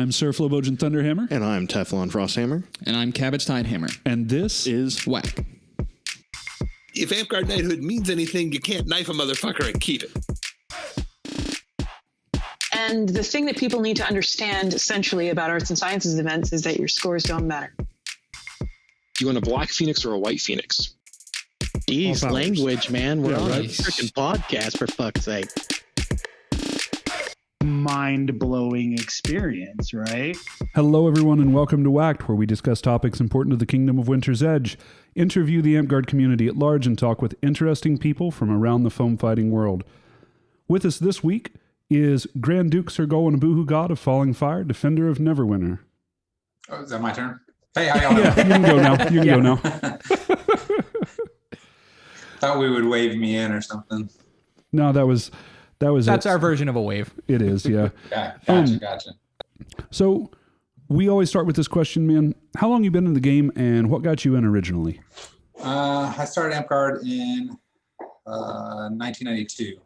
I'm Sir Flowbojan Thunderhammer. And I'm Teflon Frosthammer. And I'm Cabbage Tidehammer. And this is WAK. If Amtgard knighthood means anything, you can't knife a motherfucker and keep it. And the thing that people need to understand essentially about arts and sciences events is that your scores don't matter. Do you want a black phoenix or a white phoenix? Jeez, language, man. We're on a nice. freaking podcast, for fuck's sake. Mind-blowing experience, right? Hello, everyone, and welcome to WAK, where we discuss topics important to the Kingdom of Winter's Edge, interview the Amtgard community at large, and talk with interesting people from around the foam fighting world. With us this week is Grand Duke Sir Aboowhogod of Falling Fire, defender of Neverwinter. Oh, is that my turn? Hey, how y'all Yeah, doing? you can go now. You can go now. Thought we would wave me in or something. No, that's our version of a wave. It is, yeah. Yeah, gotcha. So we always start with this question, man. How long you been in the game, and what got you in originally? I started Amtgard in 1992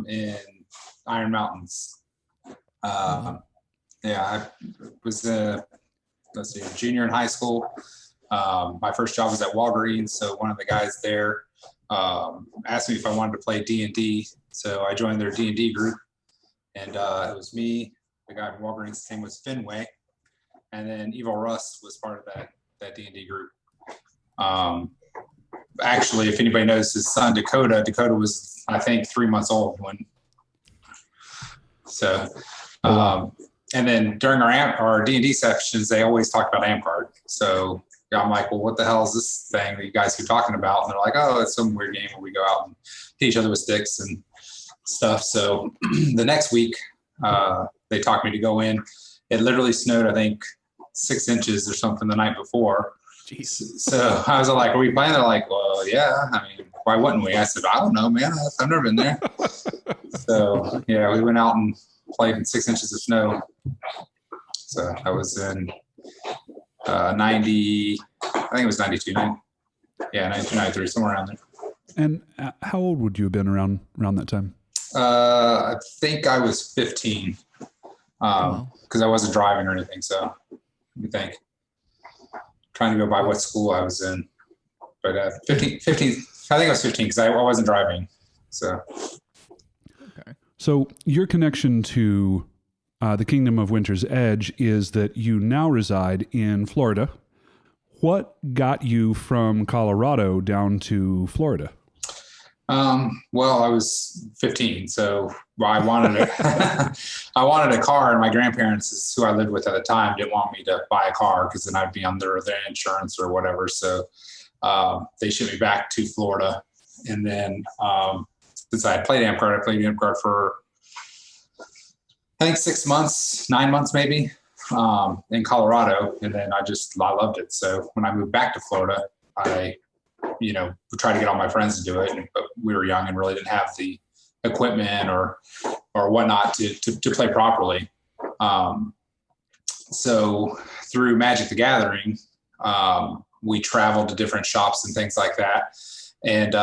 in Iron Mountains. I was a junior in high school. My first job was at Walgreens, so one of the guys there asked me if I wanted to play D&D, so I joined their D&D group, and it was me, the guy from Walgreens, his name was Finway, and then Evil Russ was part of that D&D group. Actually, if anybody knows his son Dakota was, I think, 3 months old when. So, and then during our D&D sessions, they always talked about Amtgard. So I'm like, well, what the hell is this thing that you guys keep talking about? And they're like, oh, it's some weird game where we go out and hit each other with sticks and stuff. So the next week, they talked me to go in. It literally snowed, I think, 6 inches or something the night before. Jeez. So I was like, are we playing? They're like, well, yeah. I mean, why wouldn't we? I said, I don't know, man. I've never been there. So, yeah, we went out and played in 6 inches of snow. So I was in 90, I think it was 92, 92, 93, somewhere around there. And how old would you have been around that time? I think I was 15 because I wasn't driving or anything. So let me think. Trying to go by what school I was in. But 15, I think I was 15 because I wasn't driving. So. Okay. So your connection to the Kingdom of Winter's Edge is that you now reside in Florida. What got you from Colorado down to Florida? Well, I was 15, so I wanted I wanted a car, and my grandparents, who I lived with at the time, didn't want me to buy a car because then I'd be under their insurance or whatever. So they shipped me back to Florida, and then since I had played Amtgard for I think 6 months, 9 months maybe, in Colorado, and then I loved it. So when I moved back to Florida, I tried to get all my friends to do it, but we were young and really didn't have the equipment or whatnot to play properly. So through Magic the Gathering, we traveled to different shops and things like that, and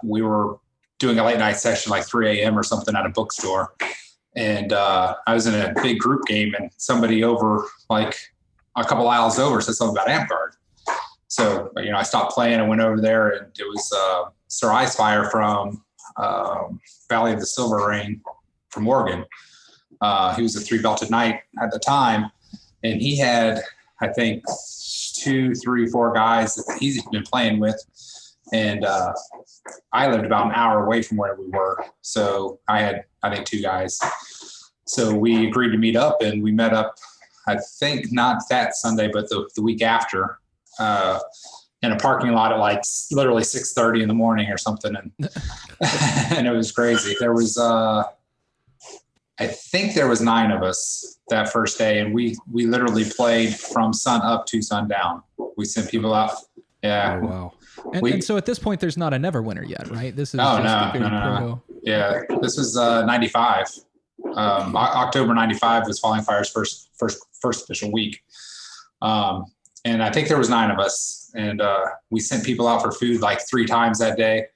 we were doing a late night session like 3 a.m. or something at a bookstore. And I was in a big group game, and somebody over like a couple aisles over said something about Amtgard. So, I stopped playing and went over there, and it was Sir Icefire from Valley of the Silver Ring from Oregon. He was a 3-belted knight at the time, and he had, I think, 2, 3, 4 guys that he's been playing with. And I lived about an hour away from where we were. So I had, I think, 2 guys. So we agreed to meet up, and we met up, I think, not that Sunday, but the week after. In a parking lot at like literally 6:30 in the morning or something. And, and it was crazy. There was, I think there was 9 of us that first day, and we literally played from sun up to sundown. We sent people out. Yeah. Oh, wow. And so at this point, there's not a Neverwinter yet, right? This is no. Yeah. This was 95. October 95 was Falling Fire's first official week. And I think there was 9 of us, and we sent people out for food like 3 times that day.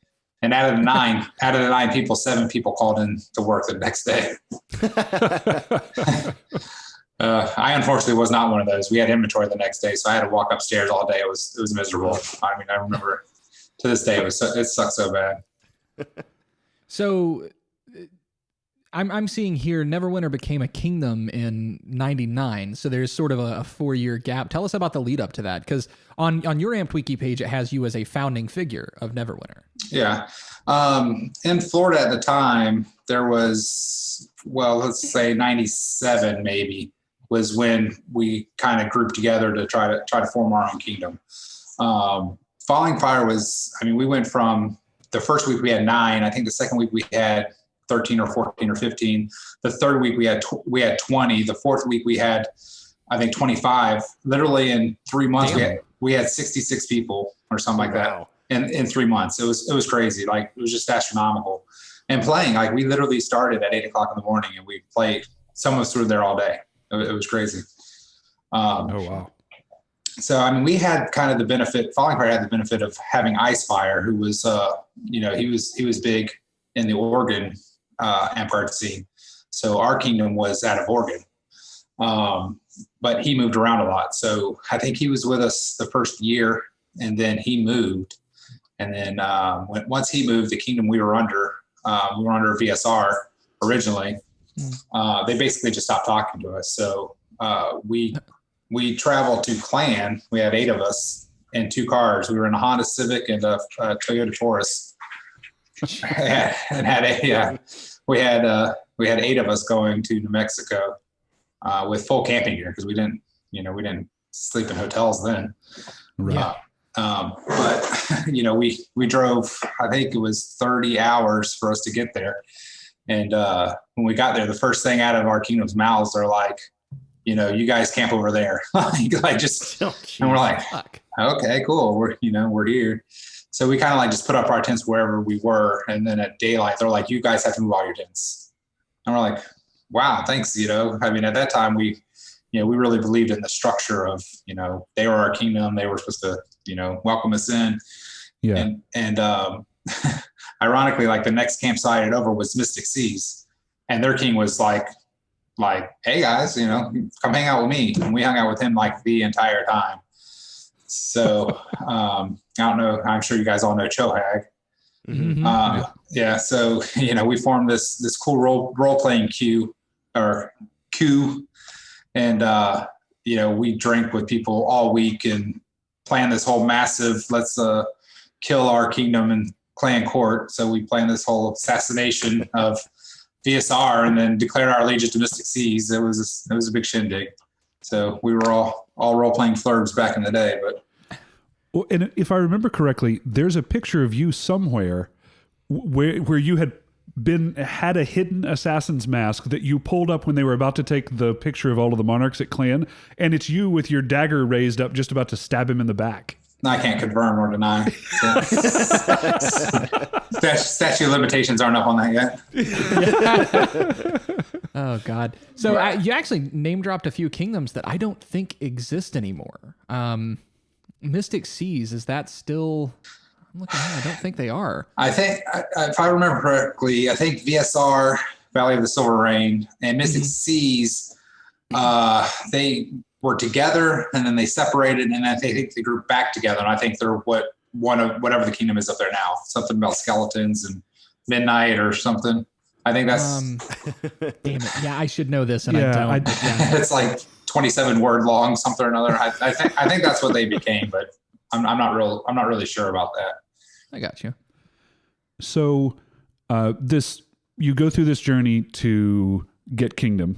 And out of the 9 people, 7 people called in to work the next day. I unfortunately was not one of those. We had inventory the next day, so I had to walk upstairs all day. It was miserable. I mean, I remember to this day it sucked so bad. So I'm seeing here Neverwinter became a kingdom in 99. So there's sort of a 4-year gap. Tell us about the lead up to that, because on your Amped Wiki page it has you as a founding figure of Neverwinter. Yeah, in Florida at the time there was, well, let's say 97 maybe was when we kind of grouped together to try to form our own kingdom. Falling Fire was, I mean, we went from the first week we had 9. I think the second week we had 13 or 14 or 15. The third week we had 20. The fourth week we had, I think, 25. Literally in 3 months we had 66 people or something like that. In 3 months. It was crazy. Like, it was just astronomical. And playing, like, we literally started at 8 o'clock in the morning and we played. Some of us were there all day. It was crazy. Oh wow. So, I mean, we had kind of the benefit, Falling Fire had the benefit of having Icefire, who was, he was big in the Oregon Amtgard scene. So our kingdom was out of Oregon. But he moved around a lot. So I think he was with us the first year and then he moved. And then once he moved, the kingdom we were under VSR originally. They basically just stopped talking to us. So we traveled to Clan. We had 8 of us in 2 cars. We were in a Honda Civic and a Toyota Taurus. We had 8 of us going to New Mexico with full camping gear because we didn't sleep in hotels then. Right. But we drove, I think it was 30 hours for us to get there. And when we got there, the first thing out of our kingdom's mouths, they're like, you guys camp over there. And we're like, okay, cool. We're here. So we kind of like just put up our tents wherever we were. And then at daylight, they're like, you guys have to move all your tents. And we're like, wow, thanks. I mean, at that time we really believed in the structure of, they were our kingdom. They were supposed to, welcome us in. Yeah. And ironically, like the next campsite over was Mystic Seas, and their king was like, hey guys, come hang out with me. And we hung out with him like the entire time. So I don't know. I'm sure you guys all know Chohag. Mm-hmm. Yeah. So, we formed this cool role playing queue. And, we drank with people all week and planned this whole massive, let's kill our kingdom and clan court. So we planned this whole assassination of VSR and then declared our allegiance to Mystic Seas. It was a big shindig. So we were all role-playing flurbs back in the day. But well, and if I remember correctly, there's a picture of you somewhere where you had a hidden assassin's mask that you pulled up when they were about to take the picture of all of the monarchs at Clan, and it's you with your dagger raised up just about to stab him in the back. I can't confirm or deny. Statute of limitations aren't up on that yet. Oh, God. So you actually name dropped a few kingdoms that I don't think exist anymore. Mystic Seas, is that still... I'm looking here. I don't think they are. I think, if I remember correctly, I think VSR, Valley of the Silver Rain, and Mystic Seas, they were together and then they separated, and I think they grew back together. And I think they're whatever the kingdom is up there now. Something about skeletons and midnight or something. I think that's. Damn it! Yeah, I should know this, and I don't. It's like 27 word long, something or another. I think that's what they became, but I'm not really sure about that. I got you. So, you go through this journey to get kingdom.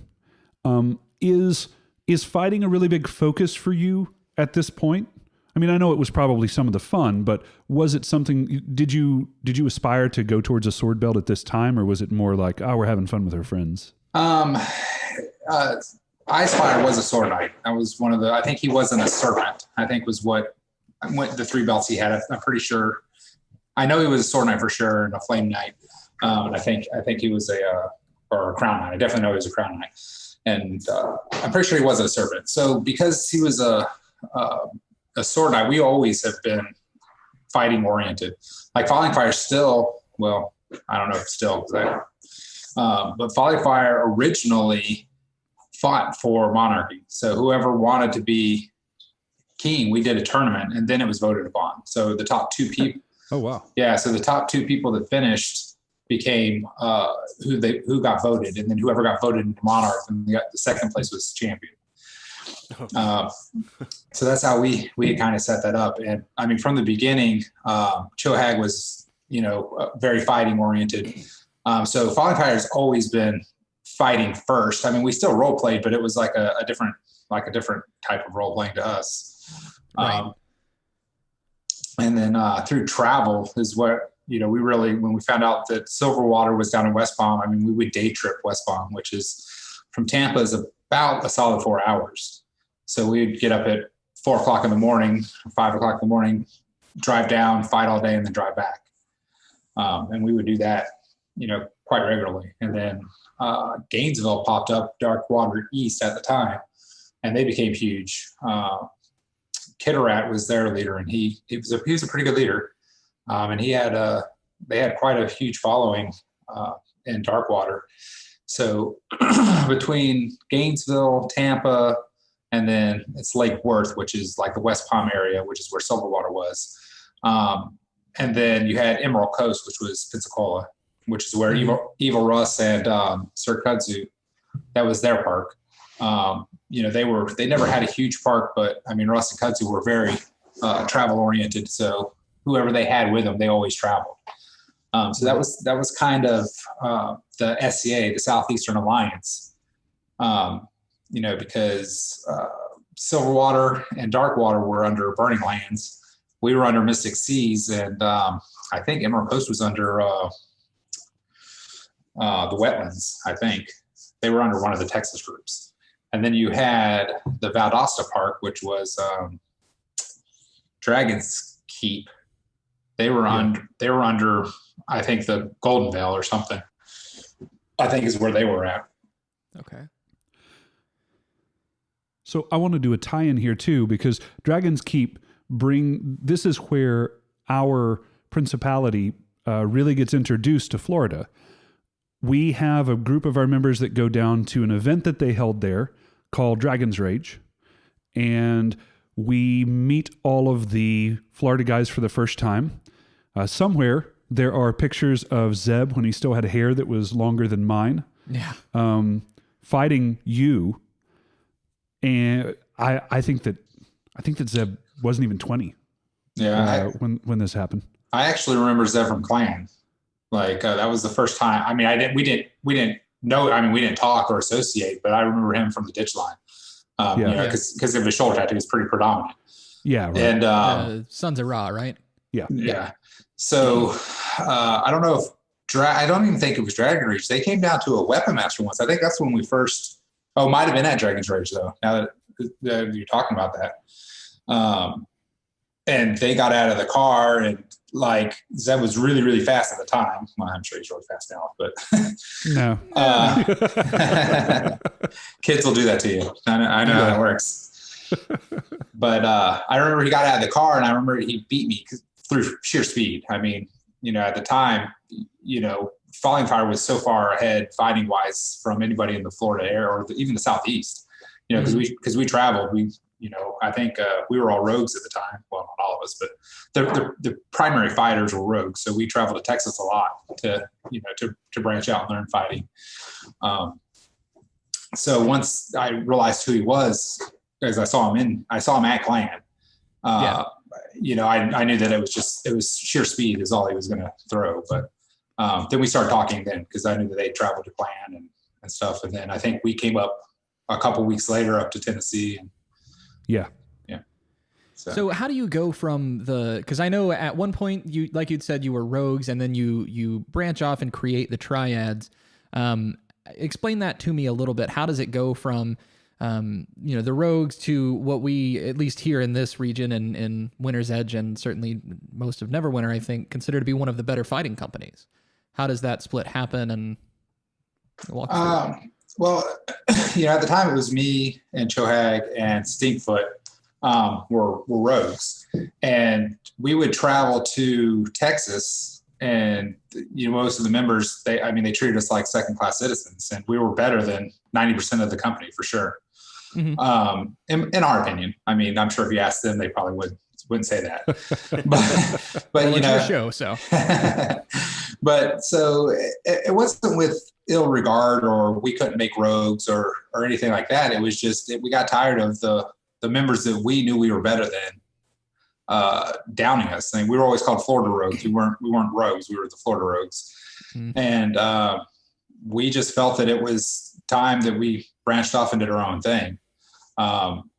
Is fighting a really big focus for you at this point? I mean, I know it was probably some of the fun, but was it something? Did you aspire to go towards a sword belt at this time, or was it more like, we're having fun with our friends? Icefire was a sword knight. That was one of the. I think he wasn't a servant. I think was what the 3 belts he had. I'm pretty sure. I know he was a sword knight for sure and a flame knight. And I think he was a crown knight. I definitely know he was a crown knight. And I'm pretty sure he wasn't a servant. So because he was a sword knight, we always have been fighting oriented. Like Falling Fire still, well, I don't know if still, but Falling Fire originally fought for monarchy. So whoever wanted to be king, we did a tournament, and then it was voted upon. So the top 2 people. Oh wow! Yeah, so the top 2 people that finished became who got voted, and then whoever got voted into monarch, and the second place was champion. So that's how we kind of set that up. And I mean, from the beginning, Chohag was very fighting oriented. So Falling Fire has always been fighting first. I mean, we still role played, but it was like a different type of role playing to us. Right. And then through travel is what, we really, when we found out that Silverwater was down in West Palm, I mean, we would day trip West Palm, which is from Tampa is about a solid 4 hours. So we'd get up at 4 o'clock in the morning, 5 o'clock in the morning, drive down, fight all day, and then drive back. And we would do that, quite regularly. And then Gainesville popped up, Darkwater East at the time, and they became huge. Kitterat was their leader, and he was a pretty good leader. And they had quite a huge following in Darkwater. So between Gainesville, Tampa, and then it's Lake Worth, which is like the West Palm area, which is where Silverwater was. And then you had Emerald Coast, which was Pensacola, which is where Evil Russ and Sir Kudzu, that was their park. They never had a huge park, but I mean, Russ and Kudzu were very travel oriented. So whoever they had with them, they always traveled. So that was kind of the SCA, the Southeastern Alliance, because Silverwater and Darkwater were under Burning Lands. We were under Mystic Seas, and I think Emerald Coast was under the Wetlands. I think they were under one of the Texas groups. And then you had the Valdosta Park, which was Dragon's Keep. They were under, I think, the Golden Veil or something. I think is where they were at. Okay. So I want to do a tie-in here too, because Dragon's Keep this is where our principality really gets introduced to Florida. We have a group of our members that go down to an event that they held there called Dragon's Rage, and we meet all of the Florida guys for the first time. Somewhere there are pictures of Zeb when he still had hair that was longer than mine. Yeah. Fighting you. And I think that Zeb wasn't even 20. Yeah. When this happened. I actually remember Zeb from Clan. Like that was the first time. I mean, we didn't know. I mean, we didn't talk or associate, but I remember him from the ditch line. Because of his shoulder tattoo, was pretty predominant. Yeah. Right. And Sons of Ra, right? Yeah. Yeah. So I don't know if I don't even think it was Dragon Reach. They came down to a Weapon Master once. I think that's when we first. Oh, might have been at Dragon's Rage though. Now that you're talking about that, and they got out of the car, and like Zeb was really, really fast at the time. Well, I'm sure he's really fast now, but no. Kids will do that to you. I know how that works. But I remember he got out of the car, and I remember he beat me through sheer speed. I mean, at the time, Falling Fire was so far ahead fighting wise from anybody in the Florida area or even the Southeast, because we traveled, I think we were all rogues at the time. Well, not all of us, but the primary fighters were rogues. So we traveled to Texas a lot to branch out and learn fighting. So once I realized who he was, as I saw him at Clan, I knew that it was sheer speed is all he was going to throw. But then we started talking then, because I knew that they traveled to Clan and stuff. And then I think we came up a couple weeks later up to Tennessee. And yeah. So how do you go from because I know at one point you'd said you were rogues, and then you branch off and create the Triads. Explain that to me a little bit. How does it go from the rogues to what we, at least here in this region and in Winter's Edge, and certainly most of Neverwinter, I think, consider to be one of the better fighting companies? How does that split happen? And walk us through? Well, at the time it was me and Chohag and Stinkfoot were rogues, and we would travel to Texas and most of the members, they treated us like second-class citizens, and we were better than 90% of the company for sure. Mm-hmm. In our opinion. I mean, I'm sure if you asked them, they probably wouldn't say that. but well, it's your show, so. But so it wasn't with ill regard, or we couldn't make rogues or anything like that. It was just we got tired of the members that we knew we were better than downing us. I mean, we were always called Florida rogues. We weren't rogues. We were the Florida rogues. Mm-hmm. And we just felt that it was time that we branched off and did our own thing.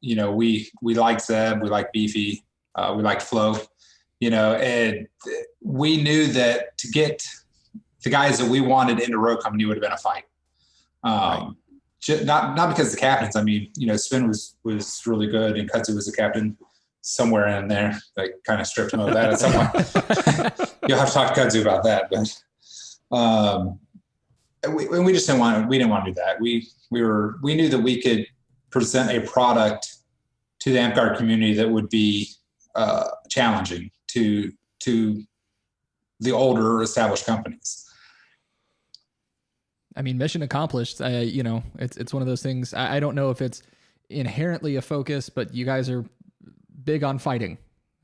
We liked Zeb, we liked Beefy, we liked Flo, and we knew that to get the guys that we wanted into Rogue Company would have been a fight. Not because of the captains. I mean, Spin was really good, and Kudzu was the captain somewhere in there. They kind of stripped him of that at some point. You'll have to talk to Kudzu about that, but we just didn't want to do that. We knew that we could present a product to the Amtgard community that would be challenging to the older established companies. I mean, mission accomplished. It's one of those things. I don't know if it's inherently a focus, but you guys are big on fighting.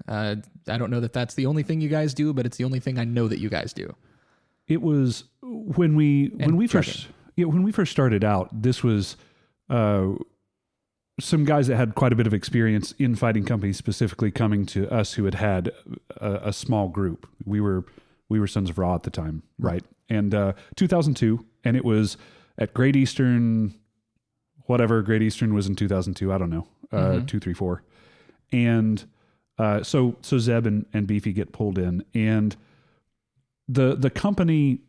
I don't know that that's the only thing you guys do, but it's the only thing I know that you guys do. It was when we first started out. This was some guys that had quite a bit of experience in fighting companies, specifically coming to us who had a small group. We were Sons of Ra at the time, right? And 2002, and it was at Great Eastern, whatever Great Eastern was in 2002. I don't know, 2, 3, 4, and so Zeb and Beefy get pulled in, and the company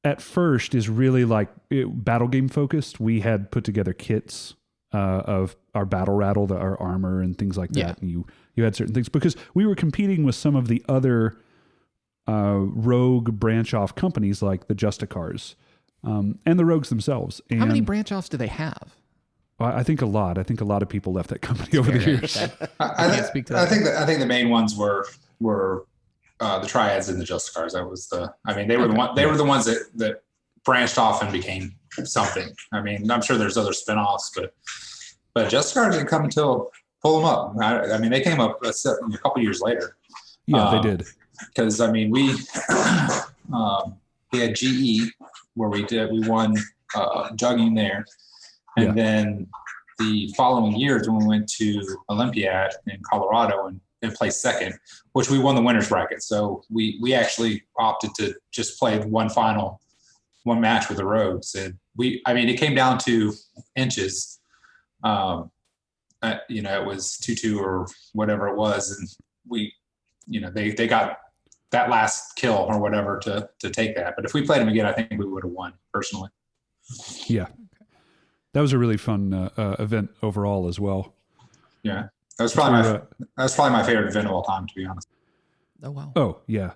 at first is really like battle game focused. We had put together kits of our battle rattle, our armor and things like that. Yeah. And you had certain things because we were competing with some of the other rogue branch off companies like the Justicars and the rogues themselves. And how many branch offs do they have? I think a lot. I think a lot of people left that company over the years. I can't speak to that. I think the main ones were the Triads and the Justicars. That was they were the ones that branched off and became something. I mean, I'm sure there's other spinoffs, but Justicars didn't come until pull them up. I mean, they came up a couple years later. Yeah, they did. Because I mean, we had GE where we won jugging there, and then the following years when we went to Olympiad in Colorado and placed second, which we won the winners bracket. So we actually opted to just play one match with the Rogues, and it came down to inches. It was 2-2 or whatever it was, and they got that last kill or whatever to take that. But if we played them again, I think we would have won personally. Yeah, that was a really fun event overall as well. Yeah, that was probably my favorite event of all time, to be honest. Oh wow. Oh yeah.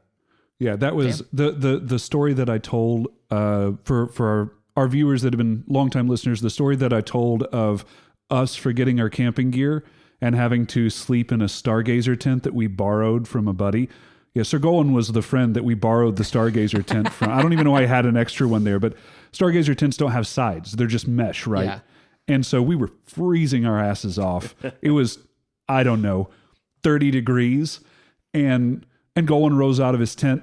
That was the story that I told for our viewers that have been longtime listeners. The story that I told of us forgetting our camping gear and having to sleep in a Stargazer tent that we borrowed from a buddy. Yeah, Sir Golan was the friend that we borrowed the Stargazer tent from. I don't even know why I had an extra one there, but Stargazer tents don't have sides. They're just mesh, right? Yeah. And so we were freezing our asses off. It was, I don't know, 30 degrees. And Golan rose out of his tent,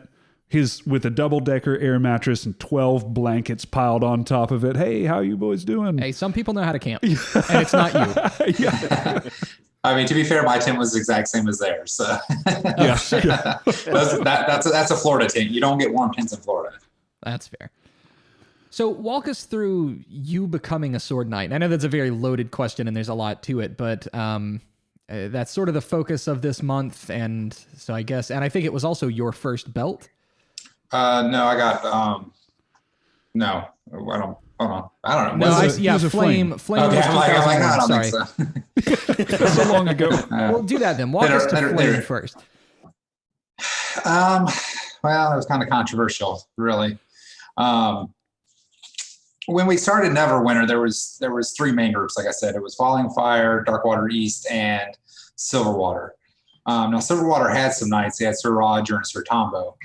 with a double-decker air mattress and 12 blankets piled on top of it. Hey, how you boys doing? Hey, some people know how to camp, and it's not you. Yeah. I mean, to be fair, my tent was the exact same as theirs. So. Yeah. That's a Florida tent. You don't get warm tents in Florida. That's fair. So walk us through you becoming a sword knight. I know that's a very loaded question, and there's a lot to it, but that's sort of the focus of this month. And so I guess, and I think it was also your first belt. No, I got, no, I don't, hold on. I don't know. No, Flame. Flame okay, was 2001. I don't sorry. think so. So long ago. We'll do that then. Walk us to Flame first. Well, it was kind of controversial, really. When we started Neverwinter, there was 3 main groups. Like I said, it was Falling Fire, Darkwater East, and Silverwater. Now Silverwater had some knights. They had Sir Roger and Sir Tombo.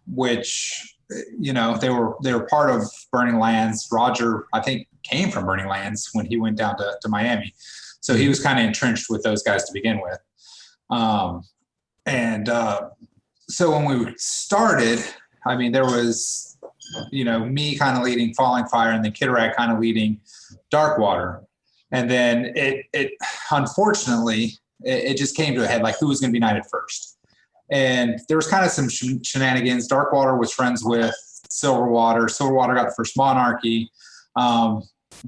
which, they were part of Burning Lands. Roger, I think, came from Burning Lands when he went down to Miami. So he was kind of entrenched with those guys to begin with. So when we started, I mean, there was, me kind of leading Falling Fire and then Kitterag kind of leading Darkwater. And then it unfortunately, it just came to a head, like who was going to be knighted first. And there was kind of some shenanigans. Darkwater was friends with Silverwater. Silverwater got the first monarchy.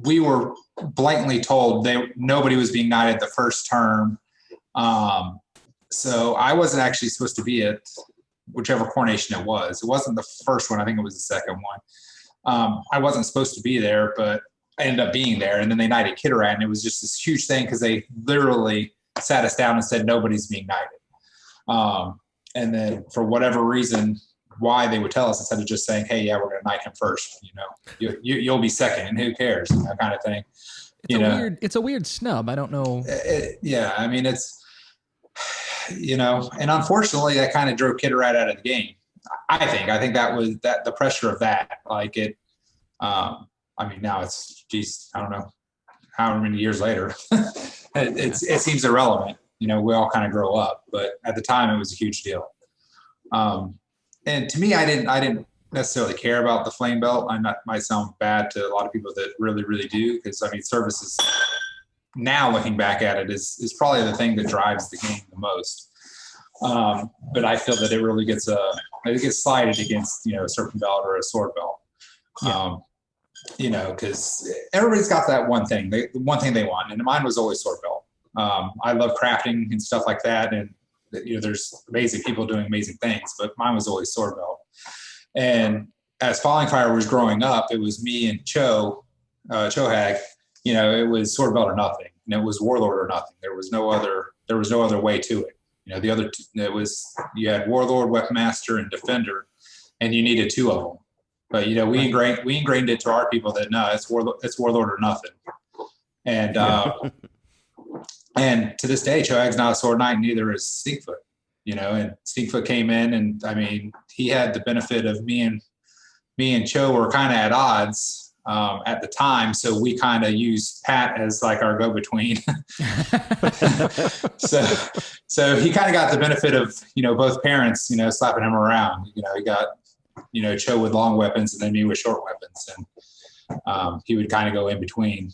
We were blatantly told nobody was being knighted the first term. So I wasn't actually supposed to be at whichever coronation it was. It wasn't the first one. I think it was the second one. I wasn't supposed to be there, but I ended up being there. And then they knighted Kitterad, and it was just this huge thing because they literally sat us down and said, nobody's being knighted. And then for whatever reason, why they would tell us instead of just saying, hey, yeah, we're going to knight him first, you'll be second and who cares, that kind of thing. It's a weird snub. I don't know. I mean, it's, and unfortunately that kind of drove Kitterad out of the game. I think that was the pressure of that, like it, I mean, now it's, geez, I don't know how many years later, it seems irrelevant. We all kind of grow up, but at the time it was a huge deal. And to me, I didn't necessarily care about the flame belt. Might sound bad to a lot of people that really, really do, because I mean, services now looking back at it is probably the thing that drives the game the most. But I feel that it really gets slided against, a serpent belt or a sword belt. Because everybody's got that one thing, the one thing they want, and mine was always sword belt. I love crafting and stuff like that, and there's amazing people doing amazing things, but mine was always sword belt. And as Falling Fire was growing up, it was me and Chohag. It was sword belt or nothing, and it was warlord or nothing. There was no other way to it. The other you had warlord, weaponmaster, and defender, and you needed two of them. But we ingrained it to our people that no, it's warlord or nothing. And and to this day, Chohag's not a sword knight, neither is Stinkfoot. And Stinkfoot came in, and I mean, he had the benefit of me and Cho were kind of at odds at the time, so we kind of used Pat as like our go-between. so he kind of got the benefit of both parents slapping him around. He got Cho with long weapons and then me with short weapons, and he would kind of go in between.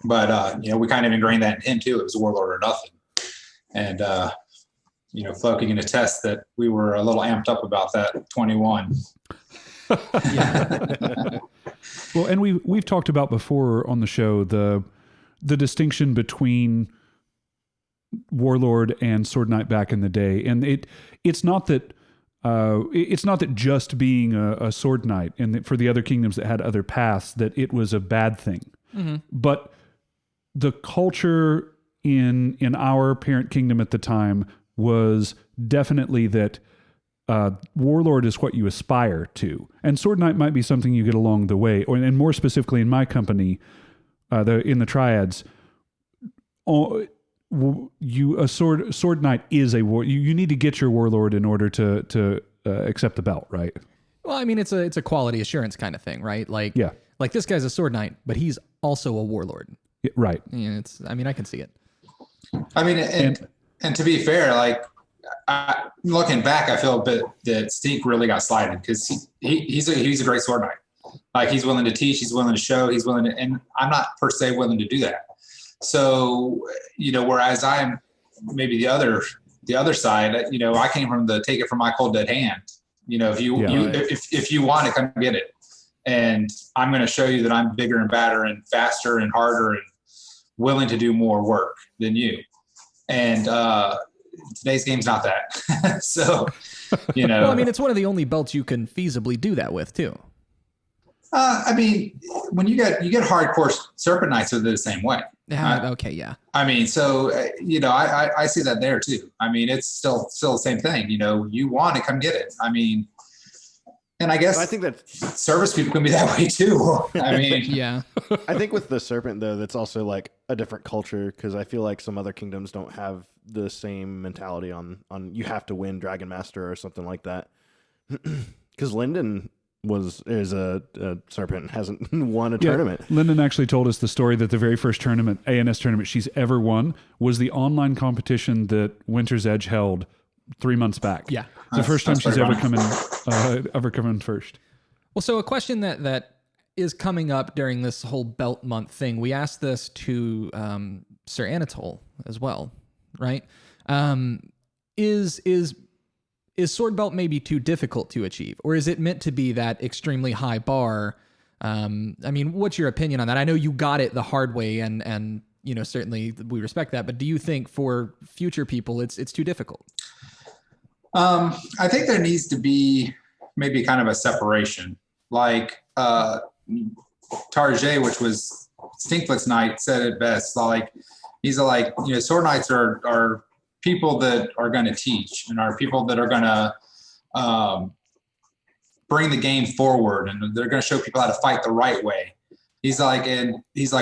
But we kind of ingrained that in him too. It was warlord or nothing, and Flo can attest that we were a little amped up about that at 21. Yeah. Well, and we've talked about before on the show the distinction between warlord and sword knight back in the day, and it's not that just being a sword knight and for the other kingdoms that had other paths that it was a bad thing, but the culture in our parent kingdom at the time was definitely that warlord is what you aspire to, and sword knight might be something you get along the way. And more specifically, in my company, in the Triads, a sword knight is a war. You need to get your warlord in order to accept the belt, right? Well, I mean, it's a quality assurance kind of thing, right? Like this guy's a sword knight, but he's also a warlord. Yeah, right. I can see it. I mean, and to be fair, like looking back, I feel a bit that Stink really got slighted because he's a great sword knight. Like he's willing to teach, he's willing to show, he's willing to, and I'm not per se willing to do that. So, whereas I'm maybe the other side, I came from the take it from my cold dead hand. If you want it, come get it. And I'm going to show you that I'm bigger and badder and faster and harder and willing to do more work than you. And today's game's not that. So, Well, I mean, it's one of the only belts you can feasibly do that with, too. I mean, when you get hardcore serpent knights are the same way. Okay, yeah. I mean, so I see that there too. I mean, it's still the same thing. You want to come get it. I mean, And I guess I think that service people can be that way too. I mean, Yeah. I think with the serpent though, that's also like a different culture because I feel like some other kingdoms don't have the same mentality on you have to win Dragon Master or something like that. Because Linden is a serpent and hasn't won a tournament. Lyndon actually told us the story that the very first tournament, ANS tournament she's ever won, was the online competition that Winter's Edge held 3 months back. Yeah. The first time she's ever come in first. Well, so a question that is coming up during this whole belt month thing, we asked this to Sir Anatole as well, right? Is sword belt maybe too difficult to achieve, or is it meant to be that extremely high bar? I mean, what's your opinion on that? I know you got it the hard way, and you know, certainly we respect that, but do you think for future people it's too difficult? I think there needs to be maybe kind of a separation. Like Tarjay, which was Stinkfoot's knight, said it best. Like he's like, you know, sword knights are people that are going to teach and are people that are going to bring the game forward, and they're going to show people how to fight the right way. He's like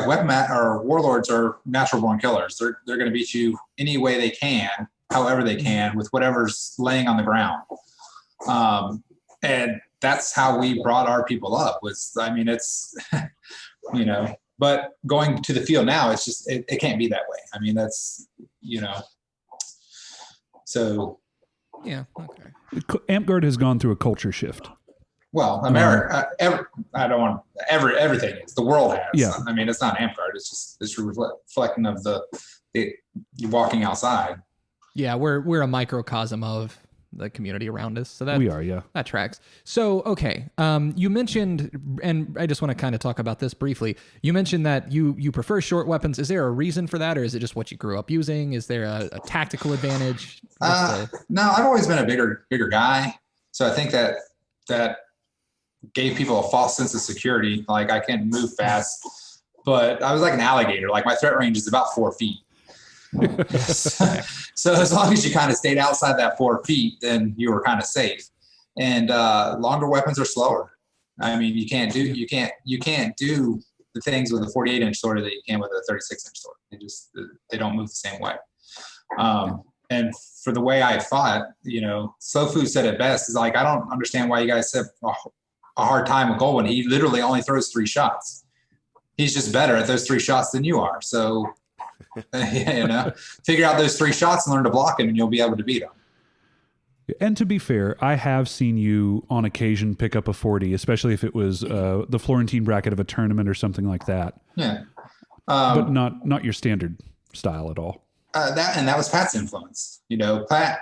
weapon or warlords are natural born killers. They're going to beat you any way they can, however they can, with whatever's laying on the ground. And that's how we brought our people up it's, you know, but going to the field now, it's just, it can't be that way. I mean, that's, you know, so. Yeah. Okay. Amtgard has gone through a culture shift. Well, America, everything is. The world has. Yeah. I mean, it's not Amtgard. It's reflecting of you walking outside. Yeah, we're a microcosm of the community around us. So that We are, yeah. That tracks. So, okay. You mentioned, and I just want to kind of talk about this briefly. You mentioned that you prefer short weapons. Is there a reason for that, or is it just what you grew up using? Is there a tactical advantage? No, I've always been a bigger guy. So I think that gave people a false sense of security. Like I can't move fast, but I was like an alligator. Like my threat range is about 4 feet. So as long as you kind of stayed outside that 4 feet, then you were kind of safe. And longer weapons are slower. I mean, you can't do the things with a 48-inch sword that you can with a 36-inch sword. They don't move the same way. And for the way I fought, you know, Slow Food said it best. Is like, I don't understand why you guys have a hard time with Goldwyn. He literally only throws 3 shots. He's just better at those 3 shots than you are. So, you know, figure out those 3 shots and learn to block him, and you'll be able to beat him. And to be fair, I have seen you on occasion pick up a 40, especially if it was the Florentine bracket of a tournament or something like that. Yeah. But not your standard style at all. That was Pat's influence. You know, Pat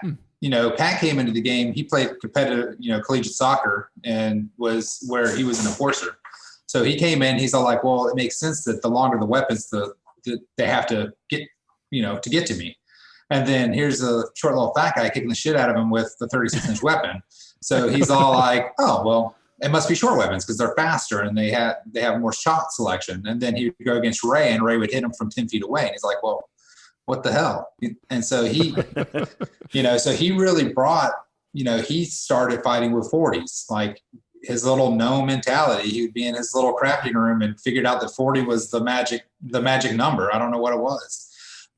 came into the game. He played competitive, you know, collegiate soccer, and was where he was an enforcer. So he came in. He's all like, well, it makes sense that the longer the weapons, they have to get, you know, to get to me. And then here's a short little fat guy kicking the shit out of him with the 36-inch weapon. So he's all like, oh, well, it must be short weapons because they're faster and they have more shot selection. And then he would go against Ray, and Ray would hit him from 10 feet away. And he's like, well, what the hell? And so he, you know, so he really brought, you know, he started fighting with 40s, like his little gnome mentality. He would be in his little crafting room and figured out that 40 was the magic number. I don't know what it was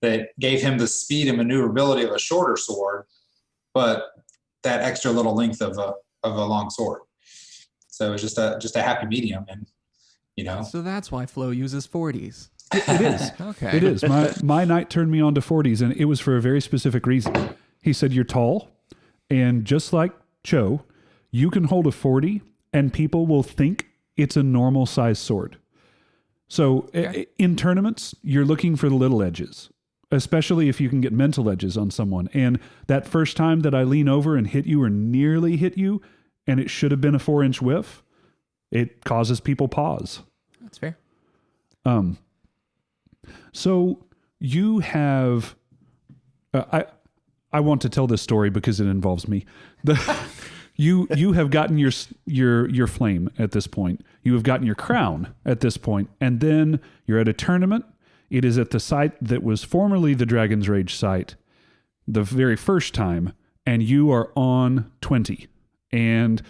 that gave him the speed and maneuverability of a shorter sword, but that extra little length of a long sword. So it was just a happy medium. And, you know, so that's why Flo uses 40s. It is. Okay. It is. My knight turned me on to 40s, and it was for a very specific reason. He said, you're tall, and just like Cho, you can hold a 40, and people will think it's a normal size sword. So in tournaments, you're looking for the little edges, especially if you can get mental edges on someone. And that first time that I lean over and hit you or nearly hit you, and it should have been a 4-inch whiff, it causes people pause. That's fair. So you have, I want to tell this story because it involves me. You have gotten your flame at this point. You have gotten your crown at this point, and then you're at a tournament. It is at the site that was formerly the Dragon's Rage site, the very first time, and you are on 20. And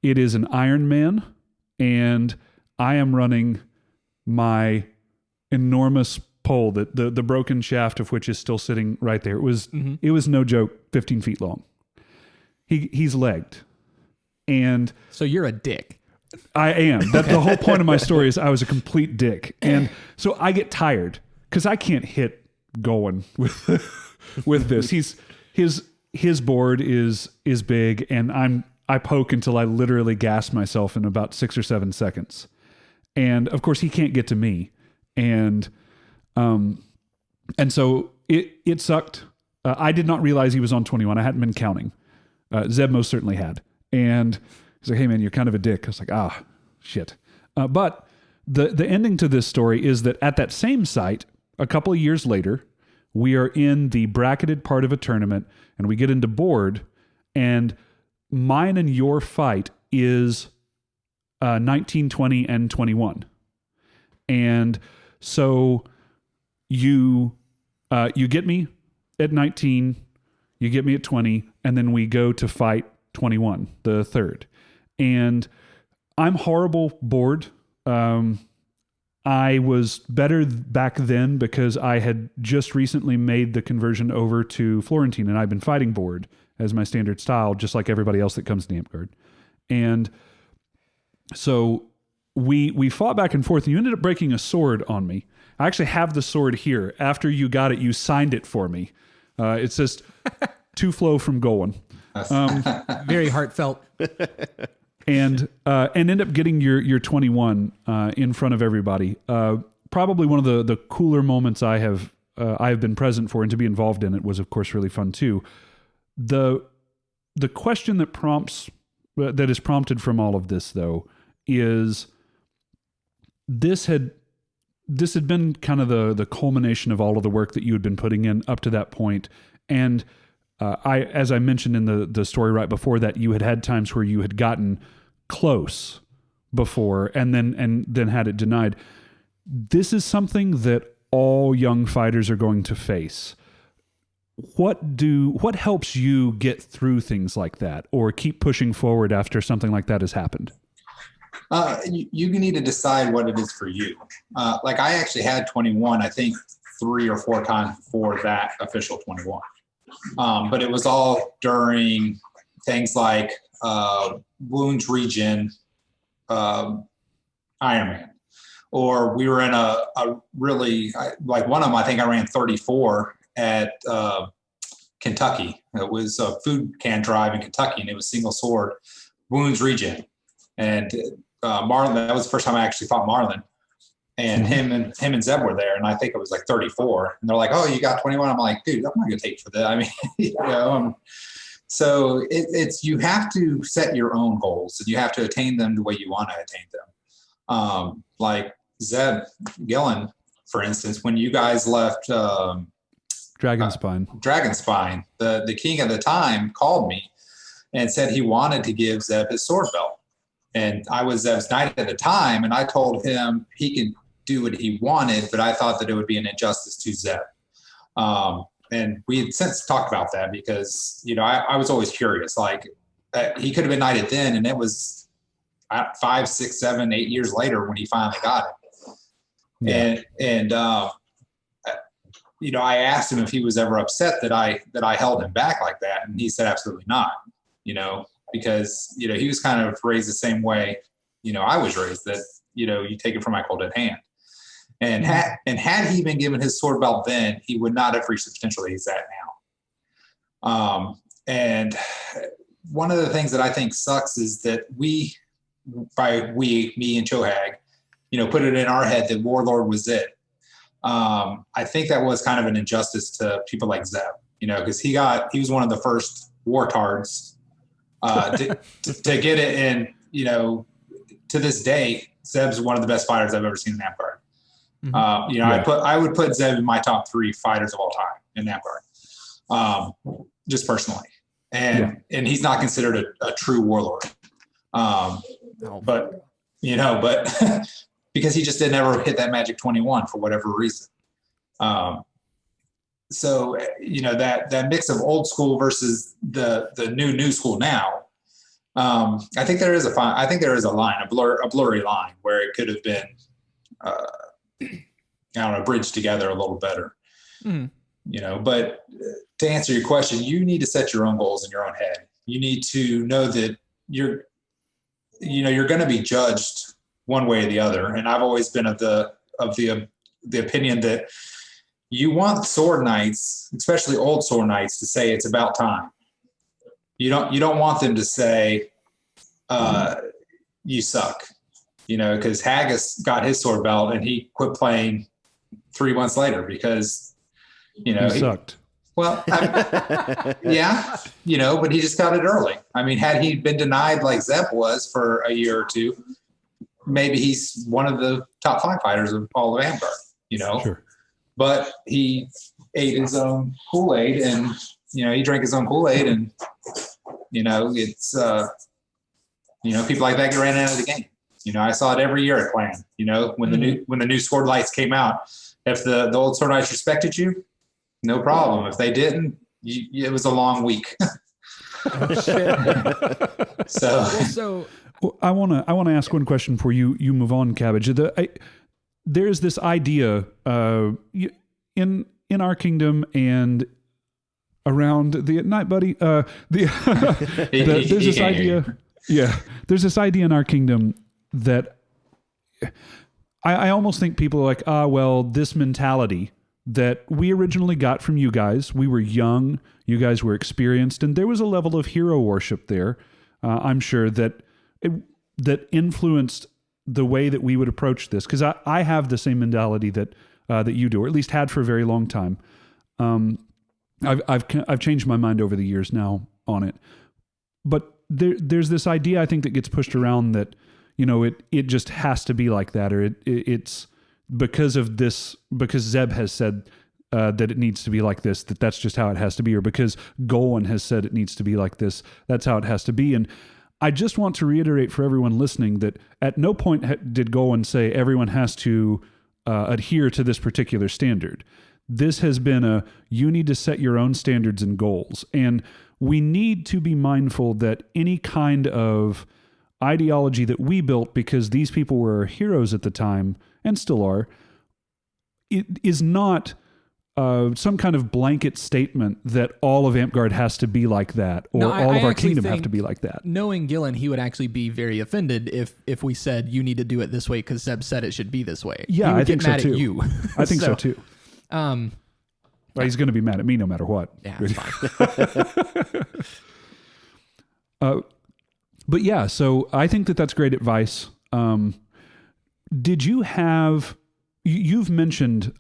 It is an Iron Man, and I am running my enormous pole, that the broken shaft of which is still sitting right there. It was no joke, 15 feet long. He's legged. And so you're a dick. I am. That the whole point of my story is I was a complete dick. And so I get tired because I can't hit going with this. His board is big, and I poke until I literally gas myself in about 6 or 7 seconds. And of course he can't get to me. And so it sucked. I did not realize he was on 21. I hadn't been counting. Zeb most certainly had. And he's like, hey man, you're kind of a dick. I was like, shit. But the ending to this story is that at that same site, a couple of years later, we are in the bracketed part of a tournament, and we get into board, and mine and your fight is 19, 20, and 21. And so you get me at 19, you get me at 20, and then we go to fight 21, the third. And I'm horrible bored. I was better back then because I had just recently made the conversion over to Florentine, and I've been fighting board as my standard style, just like everybody else that comes to Amtgard. And so we fought back and forth, and you ended up breaking a sword on me. I actually have the sword here. After you got it, you signed it for me. It says, to Flo from Golan. Very heartfelt. And end up getting your 21 in front of everybody. Probably one of the cooler moments I have been present for, and to be involved in it was of course really fun too. The question that is prompted from all of this though is this had been kind of the culmination of all of the work that you had been putting in up to that point. And as I mentioned in the story right before that, you had times where you had gotten close before and then had it denied. This is something that all young fighters are going to face. What helps you get through things like that, or keep pushing forward after something like that has happened? You need to decide what it is for you. Like I actually had 21, I think 3 or 4 times before that official 21. But it was all during things like wounds regen, Iron Man, or we were in a really, like one of them, I think I ran 34 at Kentucky. It was a food can drive in Kentucky, and it was single sword, wounds regen. And Marlon, that was the first time I actually fought Marlon. And him and Zeb were there, and I think it was like 34. And they're like, "Oh, you got 21." I'm like, "Dude, I'm not gonna take for that." I mean, so it's you have to set your own goals, and you have to attain them the way you want to attain them. Like Zeb Gillen, for instance, when you guys left Dragonspine, the king at the time called me and said he wanted to give Zeb his sword belt. And I was Zeb's knight at the time, and I told him he can do what he wanted, but I thought that it would be an injustice to Zeb. And we had since talked about that because, I was always curious. Like, he could have been knighted then, and it was 5, 6, 7, 8 years later when he finally got it. Yeah. And I asked him if he was ever upset that I held him back like that, and he said absolutely not. Because, he was kind of raised the same way, I was raised, that, you take it from my cold dead hand. And had he been given his sword belt then, he would not have reached the potential that he's at now. And one of the things that I think sucks is that me and Chohag, put it in our head that Warlord was it. I think that was kind of an injustice to people like Zeb, because he was one of the first wartards to get it. And, to this day, Zeb's one of the best fighters I've ever seen in Amtgard. I would put Zeb in my top 3 fighters of all time in Amtgard, just personally. And he's not considered a true warlord. But because he just didn't ever hit that magic 21 for whatever reason. So, that mix of old school versus the new school now, I think there is a line, a blurry line where it could have been, bridged together a little better. Mm. But to answer your question, you need to set your own goals in your own head. You need to know that you're going to be judged one way or the other. And I've always been of the opinion that you want sword knights, especially old sword knights, to say it's about time. You don't want them to say, you suck, because Haggis got his sword belt and he quit playing 3 months later because, he sucked. Well, yeah, but he just got it early. I mean, had he been denied like Zeb was for a year or two, maybe he's one of the top 5 fighters of all of Amtgard, Sure. But he ate his own Kool-Aid and, he drank his own Kool-Aid and, it's, people like that get ran out of the game. I saw it every year at Clan, when the new sword lights came out, if the old sword knights respected you, no problem. If they didn't, it was a long week. So I want to ask one question before you move on, Cabbage. There's this idea in our kingdom and around the night, buddy. There's this idea. Yeah, there's this idea in our kingdom that I almost think people are like, this mentality that we originally got from you guys. We were young, you guys were experienced, and there was a level of hero worship there. I'm sure that influenced the way that we would approach this, because I have the same mentality that you do, or at least had for a very long time. I've changed my mind over the years now on it, but there's this idea I think that gets pushed around that it just has to be like that, or it's because of this, because Zeb has said that it needs to be like this, that's just how it has to be, or because Golan has said it needs to be like this, that's how it has to be. And I just want to reiterate for everyone listening that at no point did Golan say everyone has to adhere to this particular standard. This has been you need to set your own standards and goals. And we need to be mindful that any kind of ideology that we built because these people were our heroes at the time and still are, it is not some kind of blanket statement that all of Amtgard has to be like that, or all of our kingdom have to be like that. Knowing Gillen, he would actually be very offended if we said you need to do it this way because Zeb said it should be this way. Yeah, I think so too. At you. I think so too. Well, he's going to be mad at me no matter what. Yeah, it's fine. But yeah, so I think that's great advice. Did you have? You've mentioned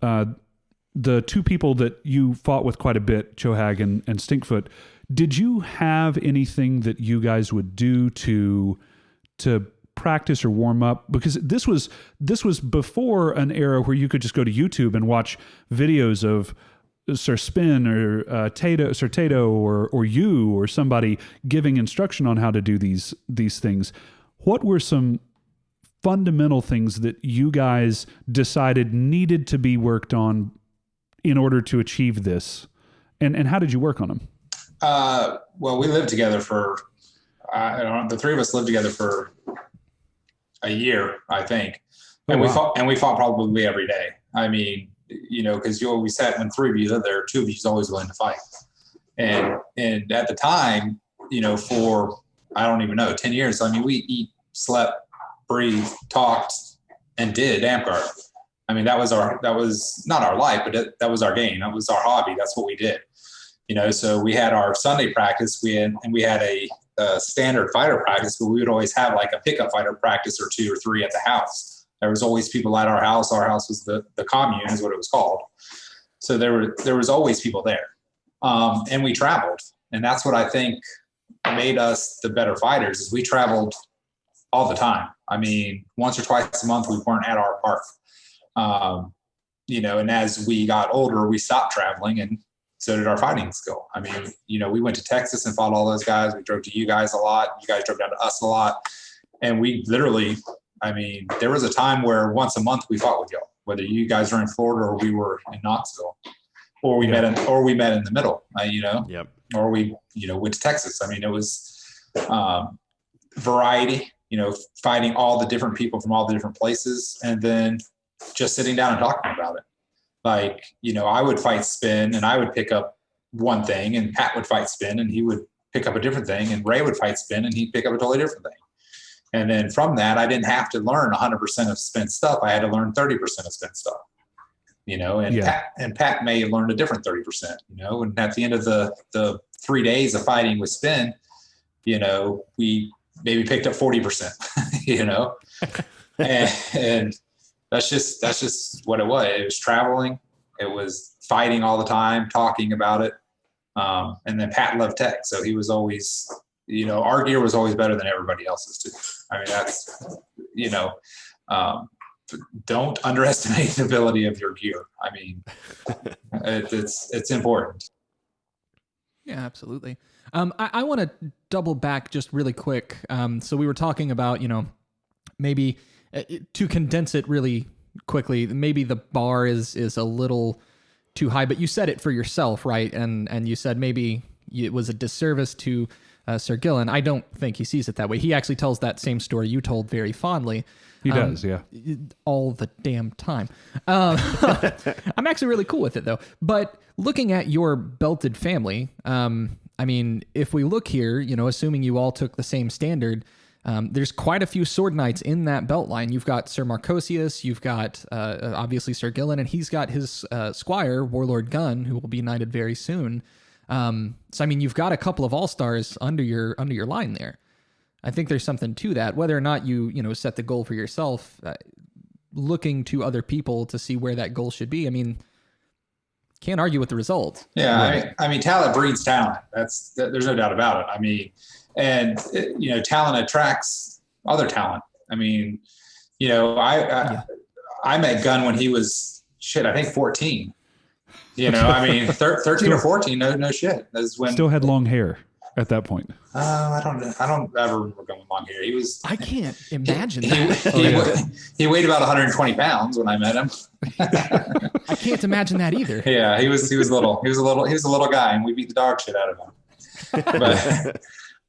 the 2 people that you fought with quite a bit, Chohag and Stinkfoot. Did you have anything that you guys would do to practice or warm up? Because this was before an era where you could just go to YouTube and watch videos of Sir Spin or Sir Tato or you or somebody giving instruction on how to do these things. What were some fundamental things that you guys decided needed to be worked on in order to achieve this? And how did you work on them? Well, we lived together for, the 3 of us lived together for a year, I think. And we fought probably every day. I mean, because you always had, when 3 of you lived there, 2 of you was always willing to fight. And at the time, for, I don't even know, 10 years, I mean, we eat, slept, breathed, talked, and did Amtgard. I mean, that was not our life, but that was our game. That was our hobby. That's what we did. So we had our Sunday practice. We had a standard fighter practice, but we would always have like a pickup fighter practice or 2 or 3 at the house. There was always people at our house. Our house was the commune is what it was called. So there was always people there. And we traveled. And that's what I think made us the better fighters is we traveled all the time. I mean, once or twice a month, we weren't at our park. And as we got older, we stopped traveling and so did our fighting skill. I mean, we went to Texas and fought all those guys. We drove to you guys a lot. You guys drove down to us a lot. And we literally, I mean, there was a time where once a month we fought with y'all, whether you guys were in Florida or we were in Knoxville, or we met in the middle, Yep. Or we, went to Texas. I mean, it was, variety, fighting all the different people from all the different places, and then just sitting down and talking about it. Like, I would fight spin and I would pick up one thing, and Pat would fight spin and he would pick up a different thing, and Ray would fight spin and he'd pick up a totally different thing. And then from that, I didn't have to learn 100% of spin stuff. I had to learn 30% of spin stuff, and Pat may have learned a different 30%, and at the end of the 3 days of fighting with spin, we maybe picked up 40%, and that's just what it was. It was traveling. It was fighting all the time, talking about it. And then Pat loved tech. So he was always, our gear was always better than everybody else's too. I mean, that's, don't underestimate the ability of your gear. I mean, it's important. Yeah, absolutely. I want to double back just really quick. So we were talking about, maybe to condense it really quickly, maybe the bar is a little too high, but you said it for yourself, right? And you said maybe it was a disservice to Sir Gillen. I don't think he sees it that way. He actually tells that same story you told very fondly. He does, yeah. All the damn time. I'm actually really cool with it, though. But looking at your belted family, I mean, if we look here, assuming you all took the same standard, there's quite a few sword knights in that belt line. You've got Sir Marcosius, you've got obviously Sir Gillen, and he's got his squire, Warlord Gunn, who will be knighted very soon. So I mean, you've got a couple of all-stars under your line there. I think there's something to that. Whether or not you set the goal for yourself, looking to other people to see where that goal should be. I mean, can't argue with the result. Yeah, right? I mean, talent breeds talent. There's no doubt about it. I mean, and talent attracts other talent. I mean, I met Gunn when he was I think 14. I mean, 13 or 14. No shit. That's when still had long hair at that point. I don't ever remember Gunn with long hair. He was. I can't imagine that. He weighed about 120 pounds when I met him. I can't imagine that either. Yeah, he was little. He was a little guy, and we beat the dog shit out of him.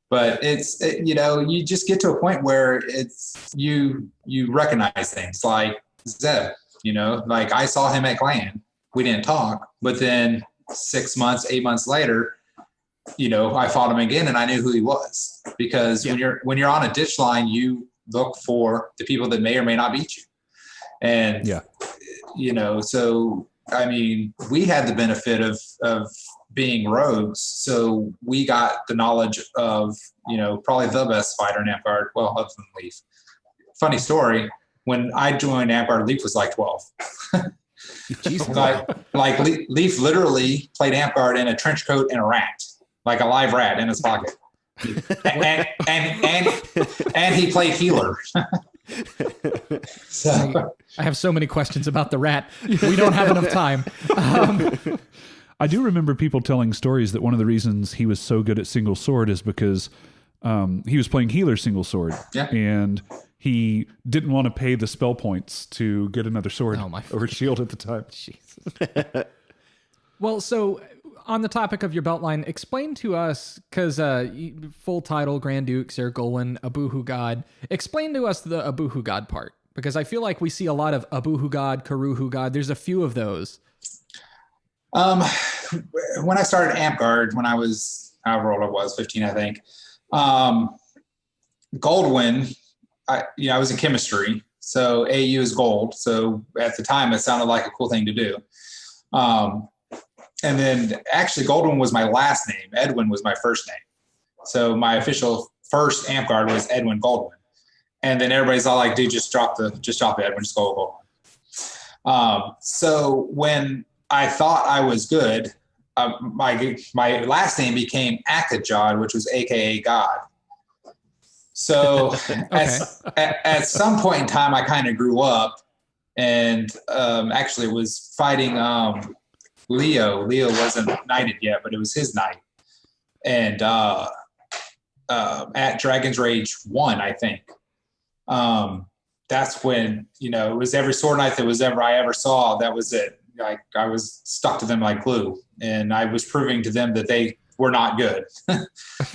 But it's you just get to a point where it's you recognize things like Zeb. Like I saw him at Clan. We didn't talk, but then 6 months, 8 months later, I fought him again, and I knew who he was because when you're on a ditch line, you look for the people that may or may not beat you, and so I mean, we had the benefit of being rogues, so we got the knowledge of probably the best fighter in Amtgard. Well, other than Leaf. Funny story: when I joined Amtgard, Leaf was like 12. like Leaf literally played Amtgard in a trench coat and a rat, like a live rat in his pocket, and he played healer. So I have so many questions about the rat. We don't have enough time. I do remember people telling stories that one of the reasons he was so good at single sword is because he was playing healer single sword, and he didn't want to pay the spell points to get another sword over shield at the time. Jesus. Well, so on the topic of your belt line, explain to us, because full title, Grand Duke, Sir Golwyn, Aboowhogod. Explain to us the Aboowhogod part, because I feel like we see a lot of Aboowhogod, Karuhugod. There's a few of those. When I started Amtgard, when I was, however old I was, 15, I think, Goldwyn, I was in chemistry, so AU is gold. So at the time, it sounded like a cool thing to do. And then actually Goldwyn was my last name. Edwin was my first name. So my official first Amtgard was Edwin Goldwyn. And then everybody's all like, dude, just drop the Edwin, just go Goldwyn. So when I thought I was good, my last name became Akajod, which was AKA God. So at some point in time, I kind of grew up and actually was fighting Leo. Leo wasn't knighted yet, but it was his knight. And at Dragon's Rage 1, I think, that's when, it was every sword knight that I ever saw. That was it. Like I was stuck to them like glue, and I was proving to them that they were not good.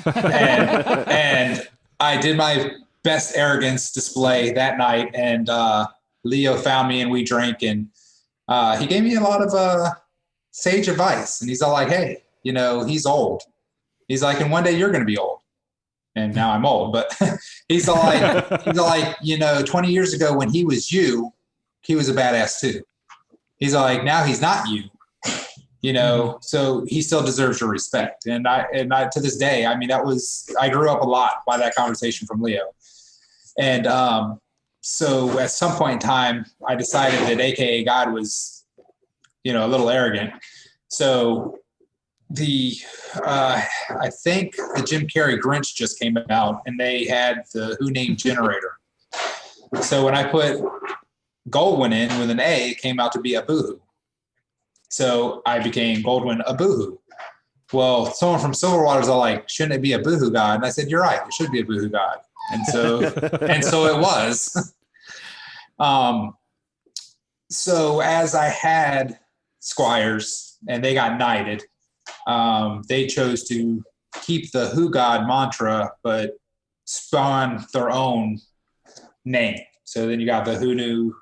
and I did my best arrogance display that night, and Leo found me and we drank, and he gave me a lot of sage advice. And he's all like, hey, you know, he's old. He's like, and one day you're going to be old. And now I'm old, but he's all like, you know, 20 years ago when he was you, he was a badass too. He's all like, now he's not you, you know, so he still deserves your respect. And I to this day, I mean, I grew up a lot by that conversation from Leo. And so at some point in time, I decided that AKA God was, you know, a little arrogant. So I think the Jim Carrey Grinch just came out, and they had the Who Named generator. So when I put Goldwyn in with an A, it came out to be Aboowhogod. So I became Goldwyn Aboowhogod. Well, someone from Silverwater was all like, shouldn't it be Aboowhogod? And I said, you're right, it should be Aboowhogod. And so it was. So as I had squires and they got knighted, they chose to keep the Who God mantra, but spawn their own name. So then you got the who knew,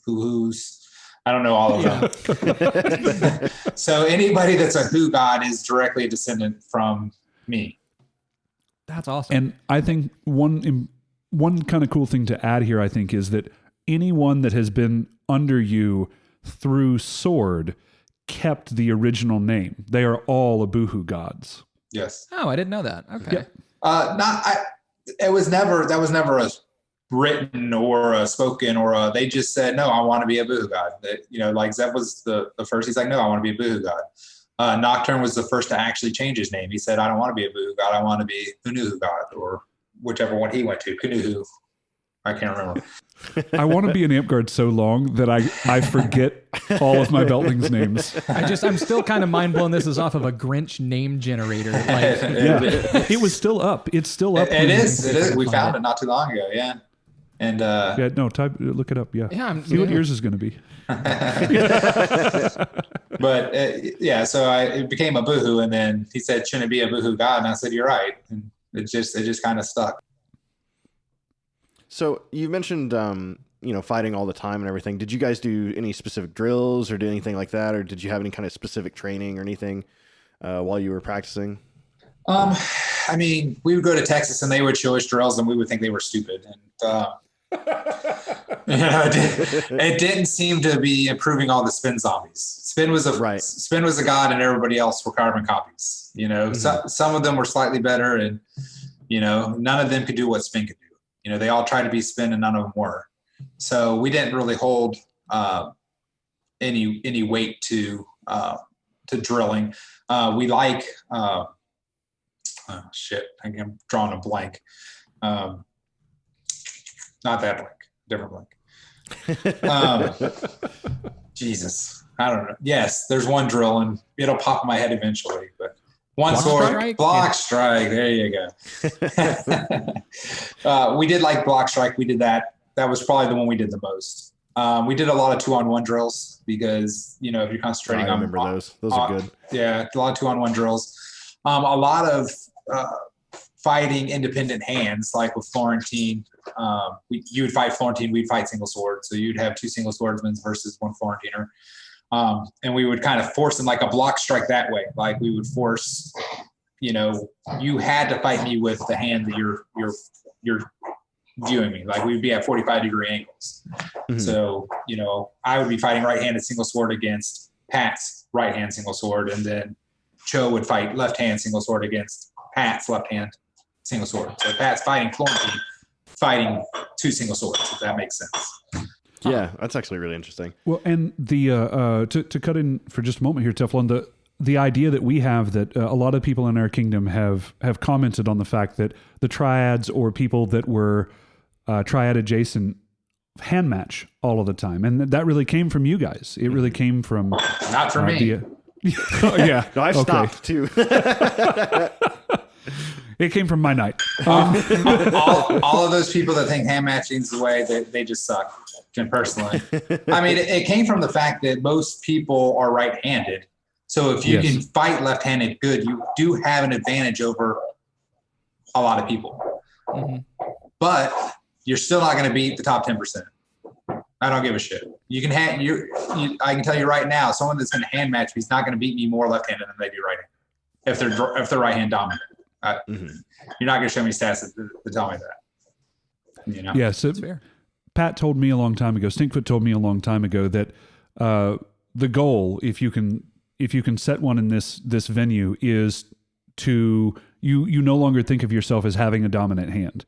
who's. I don't know all of them. So anybody that's a Who God is directly a descendant from me. That's awesome. And I think one kind of cool thing to add here, I think, is that anyone that has been under you through sword kept the original name. They are all Aboowhogod gods. Yes. Oh, I didn't know that. Okay. Yeah. That was never a written or a spoken or they just said, no, I want to be a Aboowhogod god. You know, like Zeb was the first. He's like, no, I want to be a Aboowhogod god. Nocturne was the first to actually change his name. He said, I don't want to be a Aboowhogod god. I want to be Unuhu god, or whichever one he went to. Kunuhu. I can't remember. I want to be in Amtgard so long that I forget all of my beltlings' names. I'm still kind of mind blown. This is off of a Grinch name generator. Like, yeah, it was still up. It's still up. It is. We found it not too long ago. Yeah. And yeah, no, look it up. Yeah. See what yours is going to be. But yeah, so it became Aboowhogod, and then he said, shouldn't it be Aboowhogod god? And I said, you're right. And it just kind of stuck. So you mentioned, fighting all the time and everything. Did you guys do any specific drills or do anything like that? Or did you have any kind of specific training or anything while you were practicing? I mean, we would go to Texas and they would show us drills and we would think they were stupid. And, it didn't seem to be improving all the spin zombies. Spin was a god and everybody else were carbon copies. You know, some of them were slightly better and, you know, none of them could do what spin could do. You know, they all tried to be spin and none of them were. So we didn't really hold any weight to drilling. We like I'm drawing a blank. Not that blank, different blank. Jesus, I don't know. Yes, there's one drill and it'll pop in my head eventually, but. One sword, block strike. There you go. We did like block strike. We did that. That was probably the one we did the most. We did a lot of 2-on-1 drills because, you know, if you're concentrating on. I remember those. Those are good. Yeah, a lot of 2-on-1 drills. A lot of fighting independent hands, like with Florentine. You would fight Florentine, we'd fight single sword. So you'd have 2 single swordsmen versus 1 Florentiner. And we would kind of force them like a block strike that way. Like we would force, you know, you had to fight me with the hand that you're viewing me. Like we'd be at 45-degree angles. Mm-hmm. So, you know, I would be fighting right-handed single sword against Pat's right-hand single sword. And then Cho would fight left-hand single sword against Pat's left-hand single sword. So Pat's fighting Florentine, fighting 2 single swords, if that makes sense. Yeah, that's actually really interesting. Well, and the to cut in for just a moment here, Teflon, the idea that we have that a lot of people in our kingdom have commented on the fact that the Triads or people that were Triad adjacent hand match all of the time, and that really came from you guys. It really came from not from me. Oh, yeah, no, I've stopped too. It came from my night. All of those people that think hand matching is the way, they just suck. Personally, I mean, it came from the fact that most people are right-handed. So if you can fight left-handed good, you do have an advantage over a lot of people. but you're still not going to beat the top 10%. I don't give a shit. You can I can tell you right now, someone that's going to hand match me is not going to beat me more left-handed than they do right-handed. If they're right-hand dominant, you're not going to show me stats that tell me that. You know? Yeah, so That's fair. Pat told me a long time ago, Stinkfoot told me a long time ago that the goal, if you can set one in this venue, is to you no longer think of yourself as having a dominant hand.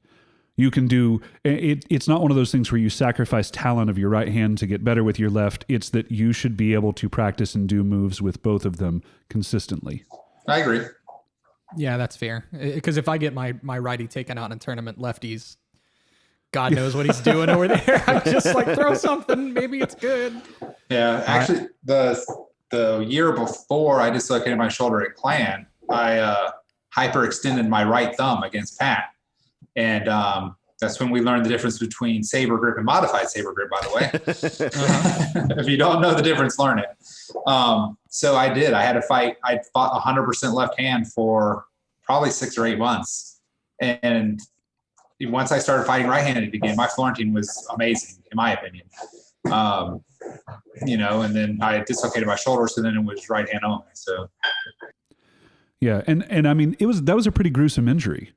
You can do it. It's not one of those things where you sacrifice talent of your right hand to get better with your left. It's that you should be able to practice and do moves with both of them consistently. I agree. Yeah, that's fair. Because if I get my righty taken out in a tournament, lefties, God knows what he's doing over there. I'm just like, throw something. Maybe it's good. Yeah, actually, the year before I dislocated my shoulder at Clan, I hyperextended my right thumb against Pat. And that's when we learned the difference between saber grip and modified saber grip, by the way. If you don't know the difference, learn it. So I did. I had to fight. I fought 100% left hand for probably 6 or 8 months. And once I started fighting right-handed again, my Florentine was amazing, in my opinion. And then I dislocated my shoulder, so then it was right hand only. So yeah, and I mean that was a pretty gruesome injury.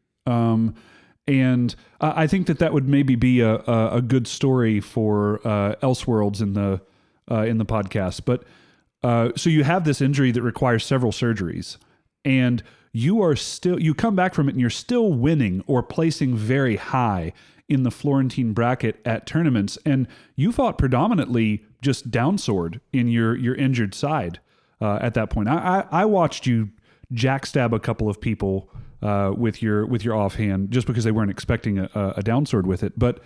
And I think that would maybe be a good story for Elseworlds in the podcast. But so you have this injury that requires several surgeries, and you come back from it and you're still winning or placing very high in the Florentine bracket at tournaments. And you fought predominantly just downsword in your injured side at that point. I watched you jackstab a couple of people with your offhand just because they weren't expecting a downsword with it. But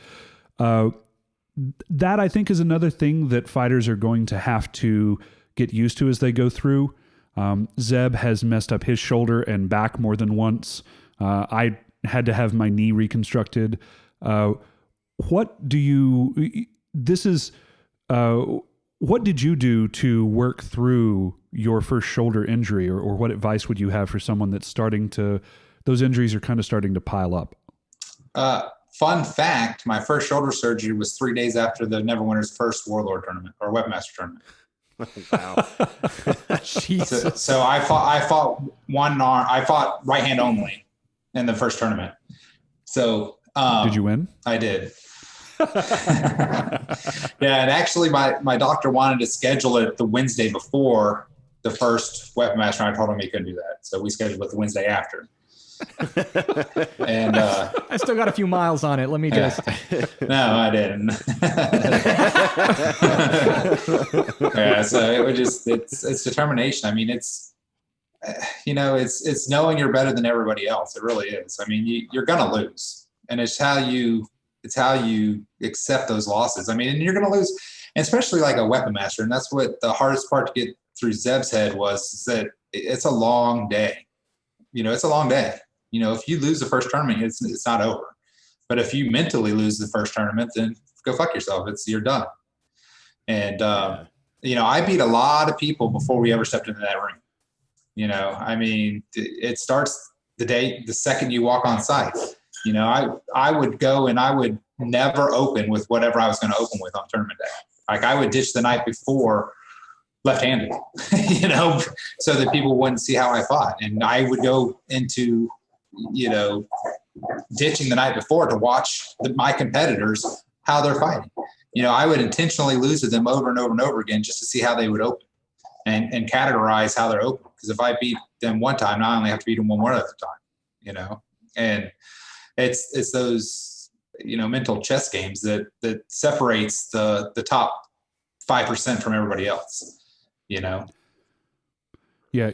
that I think is another thing that fighters are going to have to get used to as they go through. Zeb has messed up his shoulder and back more than once. I had to have my knee reconstructed. What did you do to work through your first shoulder injury, or what advice would you have for someone that's those injuries are kind of starting to pile up? Fun fact, my first shoulder surgery was 3 days after the Neverwinter's first Warlord tournament or Weapmaster tournament. Wow. Jesus. So I fought one arm. I fought right hand only in the first tournament. So did you win? I did. Yeah, and actually my doctor wanted to schedule it the Wednesday before the first Weaponmaster, and I told him he couldn't do that. So we scheduled it the Wednesday after. And I still got a few miles on it. Let me just. No, I didn't. Yeah, so it would it's determination. I mean, it's knowing you're better than everybody else. It really is. I mean, you're gonna lose, and it's how you accept those losses. I mean, and you're gonna lose, and especially like a weapon master. And that's what the hardest part to get through Zeb's head was, is that it's a long day. It's a long day. If you lose the first tournament, it's not over. But if you mentally lose the first tournament, then go fuck yourself. You're done. And I beat a lot of people before we ever stepped into that ring. I mean, it starts the second you walk on site. I would go and I would never open with whatever I was going to open with on tournament day. Like I would ditch the night before left-handed, so that people wouldn't see how I fought. And I would go into, ditching the night before to watch my competitors, how they're fighting. I would intentionally lose to them over and over and over again just to see how they would open and categorize how they're open. Because if I beat them one time, now I only have to beat them one more other time, and it's those, mental chess games that separates the top 5% from everybody else. Yeah,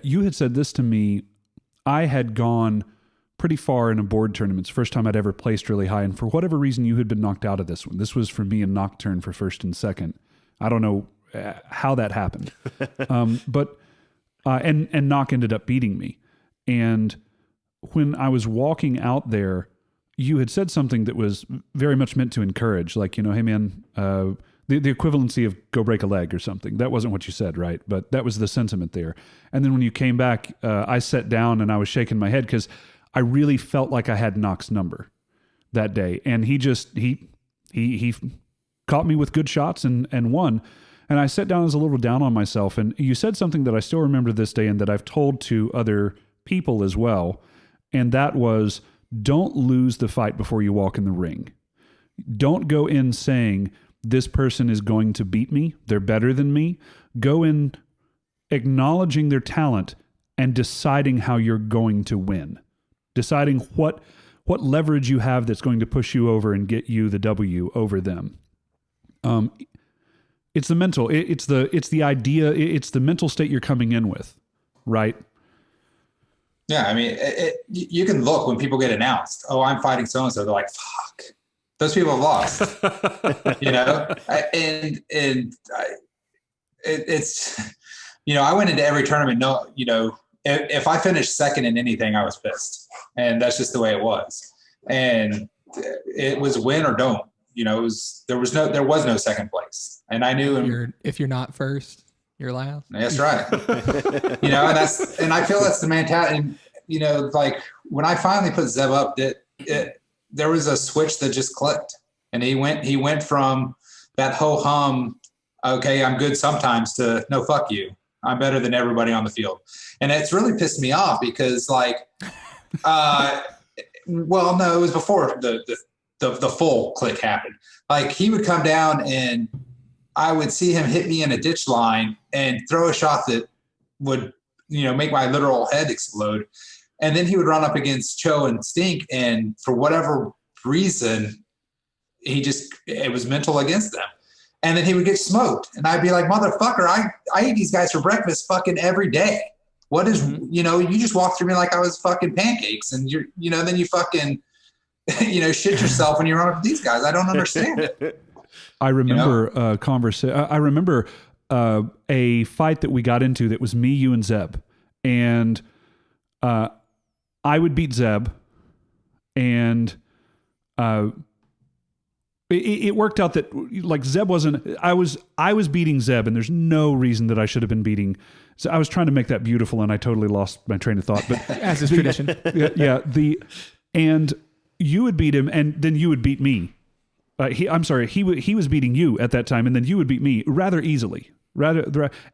you had said this to me. I had gone pretty far in a board tournament. It's the first time I'd ever placed really high, and for whatever reason, you had been knocked out of this one. This was for me a nocturne for first and second. I don't know how that happened, but Nock ended up beating me. And when I was walking out there, you had said something that was very much meant to encourage, like, hey man, the equivalency of go break a leg or something. That wasn't what you said, right? But that was the sentiment there. And then when you came back, I sat down and I was shaking my head because I really felt like I had Nock's number. that day. And he caught me with good shots and won. And I sat down as a little down on myself. And you said something that I still remember this day and that I've told to other people as well. And that was, don't lose the fight before you walk in the ring. Don't go in saying, this person is going to beat me. They're better than me. Go in acknowledging their talent and deciding how you're going to win. Deciding what leverage you have that's going to push you over and get you the W over them. It's the mental, it's the idea, it's the mental state you're coming in with, right? Yeah, I mean, you can look when people get announced. Oh, I'm fighting so-and-so. They're like, fuck, those people have lost, it's, I went into every tournament. If I finished second in anything, I was pissed, and that's just the way it was. And it was win or don't. There was no second place, and I knew if you're not first, you're last. That's right. And I feel that's the mentality. And like when I finally put Zeb up, there was a switch that just clicked, and he went from that ho hum, okay, I'm good sometimes, to no, fuck you, I'm better than everybody on the field. And it's really pissed me off because well, no, it was before the full click happened. Like, he would come down and I would see him hit me in a ditch line and throw a shot that would, make my literal head explode. And then he would run up against Cho and Stink, and for whatever reason, it was mental against them. And then he would get smoked. And I'd be like, motherfucker, I eat these guys for breakfast fucking every day. What is, you just walk through me like I was fucking pancakes, and then you fucking, shit yourself when you run up with these guys. I don't understand it. I remember a fight that we got into that was me, you, and Zeb. And I would beat Zeb, and it worked out that, like, Zeb wasn't, I was beating Zeb, and there's no reason that I should have been beating. So I was trying to make that beautiful, and I totally lost my train of thought. But as is tradition. And you would beat him, and then you would beat me. He was beating you at that time, and then you would beat me rather easily.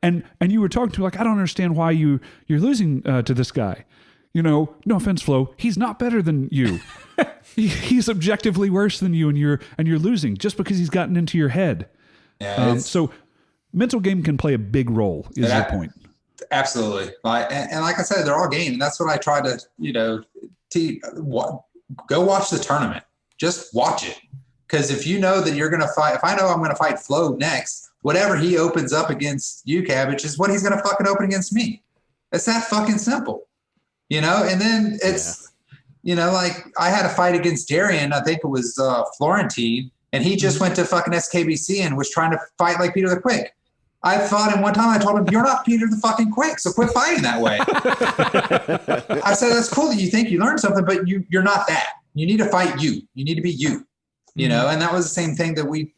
And you were talking to me like, I don't understand why you're losing to this guy. No offense, Flo, he's not better than you. He's objectively worse than you, and you're losing just because he's gotten into your head. Yeah, so mental game can play a big role, is your point. Absolutely. And like I said, they're all game, and that's what I try to, go watch the tournament. Just watch it. Because if you know that you're going to fight, if I know I'm going to fight Flo next, whatever he opens up against you, Cabbage, is what he's going to fucking open against me. It's that fucking simple, And then it's, like I had a fight against Darian. I think it was Florentine, and he just went to fucking SKBC and was trying to fight like Peter the Quick. I fought him one time. I told him, "You're not Peter the fucking Quick, so quit fighting that way." I said, "That's cool that you think you learned something, but you're not that. You need to fight you. You need to be you." And that was the same thing that we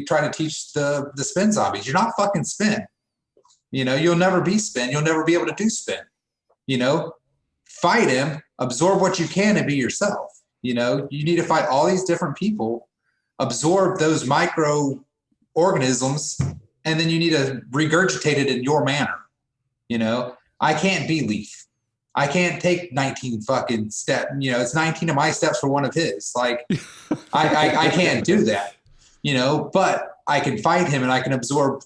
try to teach the spin zombies. You're not fucking spin. You'll never be spin. You'll never be able to do spin. Fight him, absorb what you can, and be yourself. You need to fight all these different people, absorb those microorganisms, and then you need to regurgitate it in your manner. I can't be Leaf. I can't take 19 fucking steps. It's 19 of my steps for one of his. Like, I can't do that, but I can fight him, and I can absorb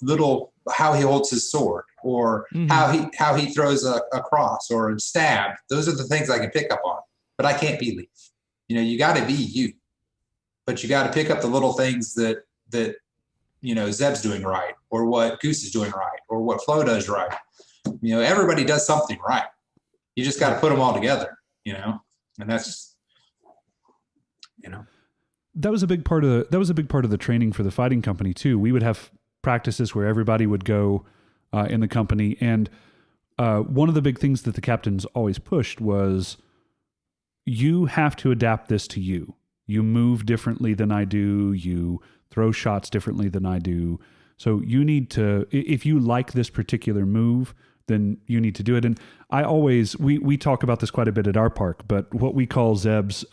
how he holds his sword, or how he throws a cross or a stab. Those are the things I can pick up on, but I can't be Leaf. You got to be you, but you got to pick up the little things that Zeb's doing right, or what Goose is doing right, or what Flo does right. Everybody does something right. You just got to put them all together, and that's, That was a big part of the training for the fighting company too. We would have practices where everybody would go in the company, and one of the big things that the captains always pushed was, you have to adapt this to you. You move differently than I do. You throw shots differently than I do. So you need to, if you like this particular move, then you need to do it. And I always, we talk about this quite a bit at our park, but what we call Zeb's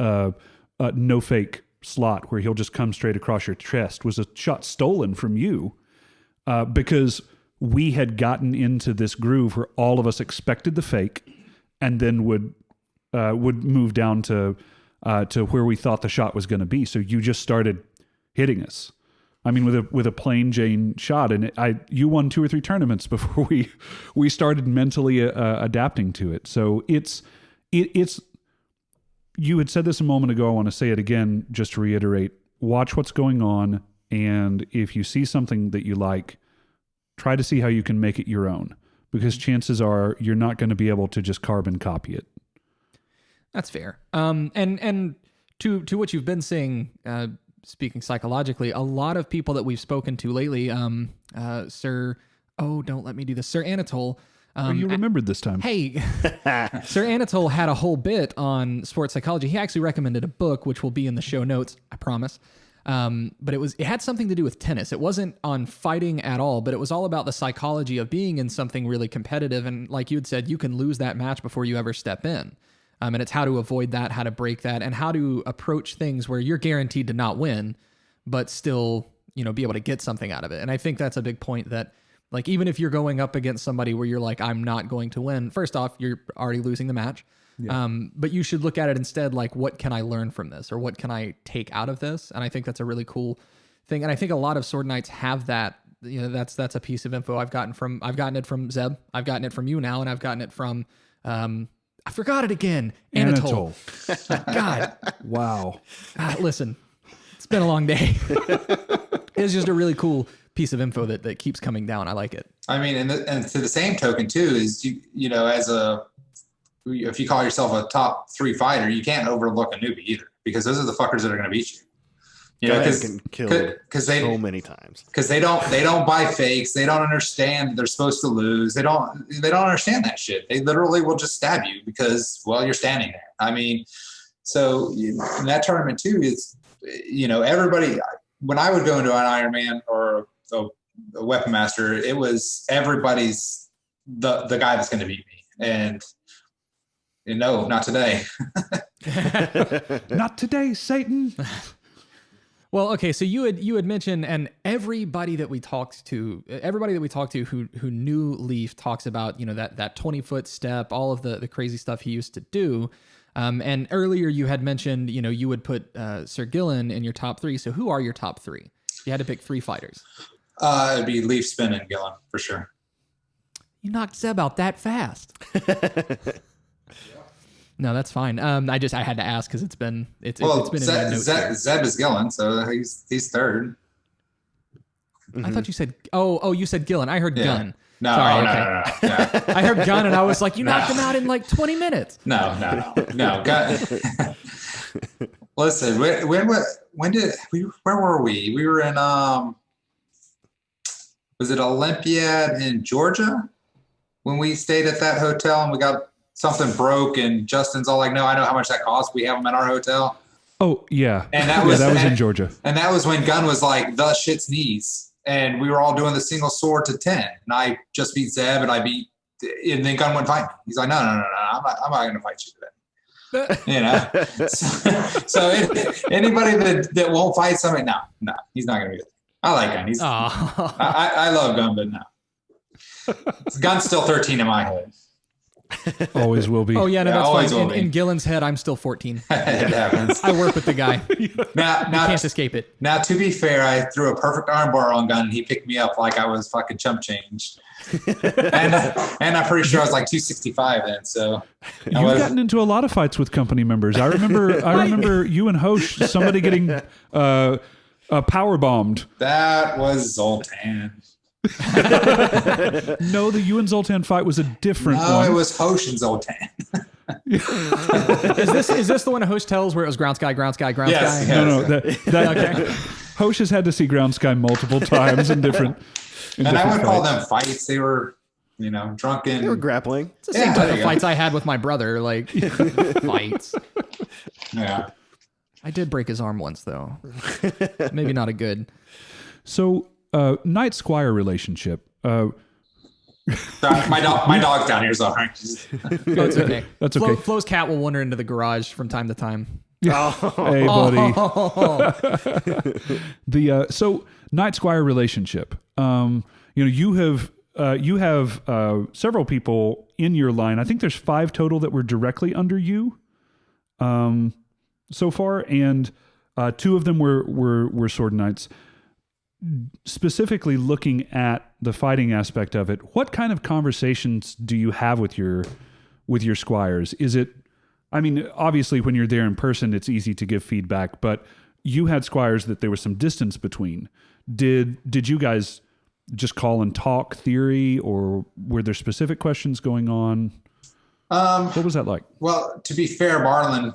no fake slot where he'll just come straight across your chest was a shot stolen from you because we had gotten into this groove where all of us expected the fake and then would move down to where we thought the shot was going to be. So you just started hitting us. I mean, with a plain Jane shot, and you won 2 or 3 tournaments before we started mentally adapting to it. So it's. You had said this a moment ago. I want to say it again, just to reiterate. Watch what's going on, and if you see something that you like, try to see how you can make it your own. Because chances are you're not going to be able to just carbon copy it. That's fair. And to what you've been saying. Speaking psychologically, a lot of people that we've spoken to lately, Sir Anatole. You remembered this time. Hey, Sir Anatole had a whole bit on sports psychology. He actually recommended a book, which will be in the show notes, I promise. But it had something to do with tennis. It wasn't on fighting at all, but it was all about the psychology of being in something really competitive. And like you had said, you can lose that match before you ever step in. And it's how to avoid that, how to break that, and how to approach things where you're guaranteed to not win, but still, be able to get something out of it. And I think that's a big point that, like, even if you're going up against somebody where you're like, I'm not going to win, first off, you're already losing the match. Yeah. But you should look at it instead like, what can I learn from this? Or what can I take out of this? And I think that's a really cool thing. And I think a lot of Sword Knights have that. That's a piece of info I've gotten it from Zeb. I've gotten it from you now, and I've gotten it from... I forgot it again. Anatole. God. Wow. Listen, it's been a long day. It's just a really cool piece of info that keeps coming down. I like it. I mean, and to the same token too, is if you call yourself a top 3 fighter, you can't overlook a newbie either, because those are the fuckers that are going to beat you. Because they so many times because they don't buy fakes. They don't understand they're supposed to lose. They don't understand that shit. They literally will just stab you because, well, you're standing there. I mean, so in that tournament too, it's everybody. When I would go into an Iron Man or a Weapon Master, it was everybody's the guy that's going to beat me, and no, not today. Not today, Satan. Well, okay, so you had mentioned, and everybody that we talked to who knew Leaf talks about, that 20-foot step, all of the crazy stuff he used to do. And earlier you had mentioned, you would put Sir Gillen in your top 3. So who are your top 3? You had to pick 3 fighters. It'd be Leaf, Spin, and Gillen for sure. You knocked Zeb out that fast. No, that's fine. I had to ask because it's been in my notes. Zeb is Gillen, so he's third. I thought you said you said Gillen. I heard Gun. No, sorry, no. I heard Gun and I was like, you knocked him out in like 20 minutes. No. Gun. Listen, where were we? We were in was it Olympiad in Georgia when we stayed at that hotel and we got something broke, and Justin's all like, no, I know how much that costs. We have them at our hotel. Oh, yeah. And that was in Georgia. And that was when Gunn was like, the shit's knees. And we were all doing the single sword to 10. And I just beat Zeb, and then Gunn wouldn't fight me. He's like, no, I'm not going to fight you today. So anybody that won't fight somebody, no, he's not going to be there. I like Gunn. I love Gunn, but no. Gunn's still 13 in my head. Always will be. Oh yeah, no, that's fine. In Gillen's head, I'm still 14. It happens. I work with the guy. Now you can't escape it. Now, to be fair, I threw a perfect armbar on Gunn, and he picked me up like I was fucking chump change. and I'm pretty sure I was like 265 then. So you've gotten into a lot of fights with company members. I remember you and Hosh, somebody getting power bombed. That was Zoltan. No, the you and Zoltan fight was a different one. No, it was Hosh and Zoltan. Is this the one Hosh tells where it was ground sky? Yes, guy? Yes. No. Okay. Hosh has had to see ground sky multiple times in different. And I would call them fights. They were, drunken. They were grappling. It's the same type of fights I had with my brother, like fights. Yeah. I did break his arm once, though. Maybe not a good. So. Knight Squire relationship. My dog's down here, so No, it's okay. That's okay. Flo's cat will wander into the garage from time to time. Hey, buddy. So knight squire relationship. You have several people in your line. I think there's 5 total that were directly under you, so far, and 2 of them were sword knights. Specifically, looking at the fighting aspect of it, what kind of conversations do you have with your squires? Is it? I mean, obviously, when you're there in person, it's easy to give feedback, but you had squires that there was some distance between. Did you guys just call and talk theory, or were there specific questions going on? What was that like? Well, to be fair, Marlon,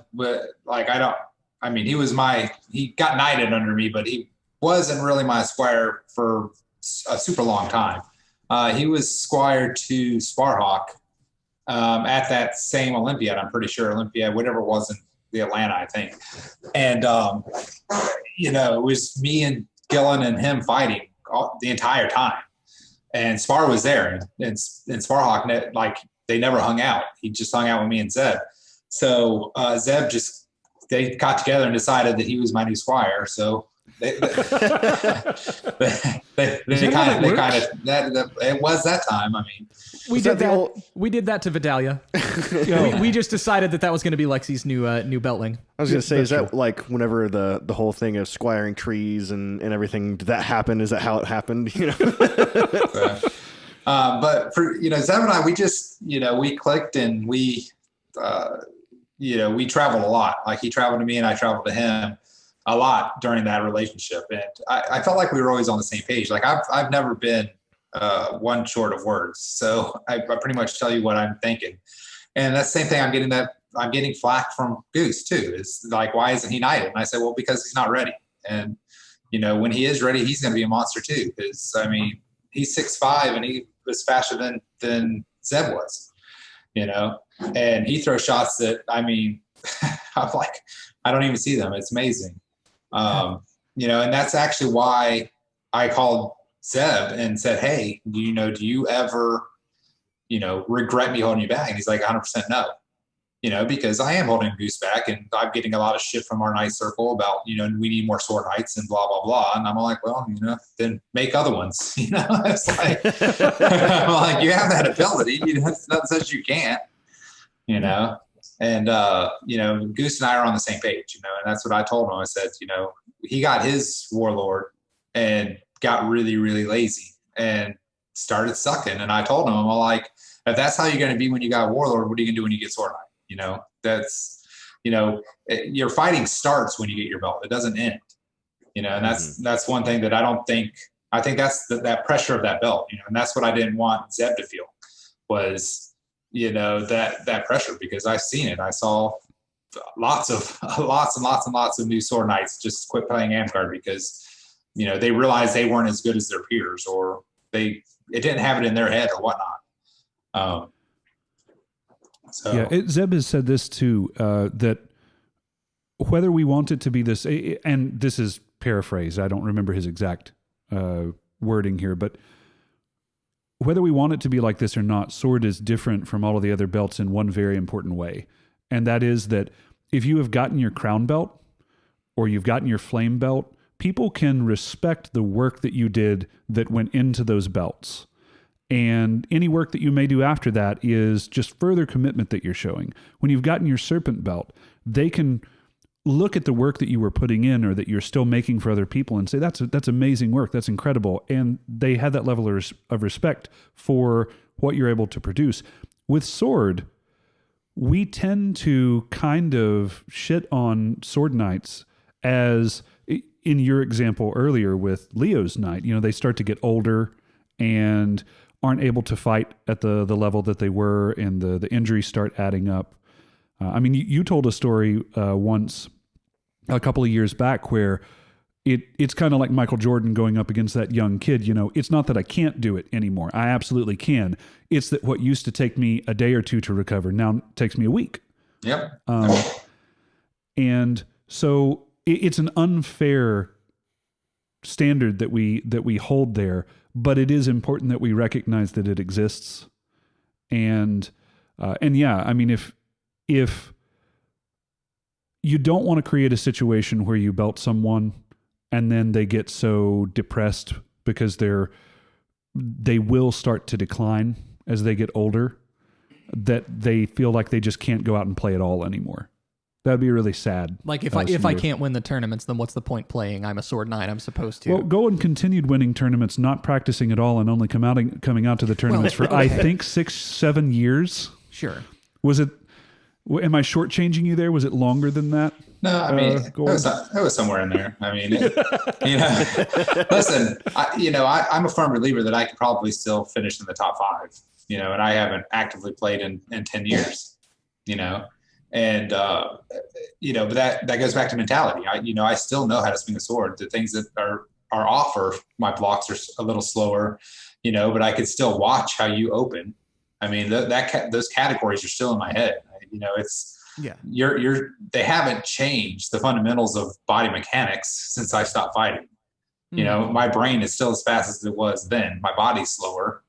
he got knighted under me, but he wasn't really my squire for a super long time. He was squire to Sparhawk at that same Olympiad. I'm pretty sure Olympiad, whatever it was in the Atlanta, I think. And, it was me and Gillen and him fighting the entire time. And Spar was there, and Sparhawk, they never hung out. He just hung out with me and Zeb. So Zeb they got together and decided that he was my new squire. So it was that time. I mean, we did that to Vidalia. we just decided that was going to be Lexi's new beltling. I was going to say, is that like whenever the whole thing of squiring trees and everything, did that happen? Is that how it happened? But for Zeb and I, we just we clicked, and we traveled a lot. Like, he traveled to me and I traveled to him a lot during that relationship, and I felt like we were always on the same page. Like, I've never been one short of words, so I pretty much tell you what I'm thinking. And that's the same thing I'm getting flack from Goose too. Is like, why isn't he knighted? And I said, well, because he's not ready. And when he is ready, he's going to be a monster too. Because he's 6'5" and he was faster than Zeb was. And he throws shots that I'm like, I don't even see them. It's amazing. And that's actually why I called Zeb and said, hey, do you ever, regret me holding you back? And he's like, 100% no. Because I am holding Goose back, and I'm getting a lot of shit from our knight circle about, we need more sword knights and blah, blah, blah. And I'm like, well, then make other ones. It's like, I'm like, you have that ability. Nothing says you can't, And, Goose and I are on the same page, and that's what I told him. I said, he got his warlord and got really, really lazy and started sucking. And I told him, I'm like, if that's how you're going to be when you got warlord, what are you going to do when you get sword knight? That's, your fighting starts when you get your belt. It doesn't end, and that's one thing that I think that's that pressure of that belt, and that's what I didn't want Zeb to feel was, that pressure, because I've seen it. I saw lots and lots of new sword knights just quit playing Amtgard because, they realized they weren't as good as their peers, or it didn't have it in their head or whatnot. Zeb has said this too, that whether we want it to be this, and this is paraphrased, I don't remember his exact wording here, but whether we want it to be like this or not, sword is different from all of the other belts in one very important way. And that is that if you have gotten your crown belt or you've gotten your flame belt, people can respect the work that you did that went into those belts. And any work that you may do after that is just further commitment that you're showing. When you've gotten your serpent belt, they can look at the work that you were putting in or that you're still making for other people and say, that's amazing work. That's incredible. And they have that level of respect for what you're able to produce. With sword, we tend to kind of shit on sword knights, as in your example earlier with Leo's knight. They start to get older and aren't able to fight at the level that they were, and the injuries start adding up. You told a story once a couple of years back where it's kind of like Michael Jordan going up against that young kid. It's not that I can't do it anymore. I absolutely can. It's that what used to take me a day or two to recover now takes me a week. Yep. And so it's an unfair standard that we hold there, but it is important that we recognize that it exists. And if you don't want to create a situation where you belt someone and then they get so depressed because they will start to decline as they get older that they feel like they just can't go out and play at all anymore. That'd be really sad. Like if I can't win the tournaments, then what's the point playing? I'm a sword knight. I'm supposed to. Well, Gowan continued winning tournaments, not practicing at all, and only coming out to the tournaments for I think 6-7 years. Sure. Was it? Am I shortchanging you there? Was it longer than that? No, I mean, it was somewhere in there. I mean, listen, I'm a firm believer that I could probably still finish in the top 5, and I haven't actively played in 10 years, and, but that goes back to mentality. I still know how to swing a sword. The things that are off are my blocks are a little slower, but I could still watch how you open. I mean, those categories are still in my head. They haven't changed the fundamentals of body mechanics since I stopped fighting. My brain is still as fast as it was then. My body's slower,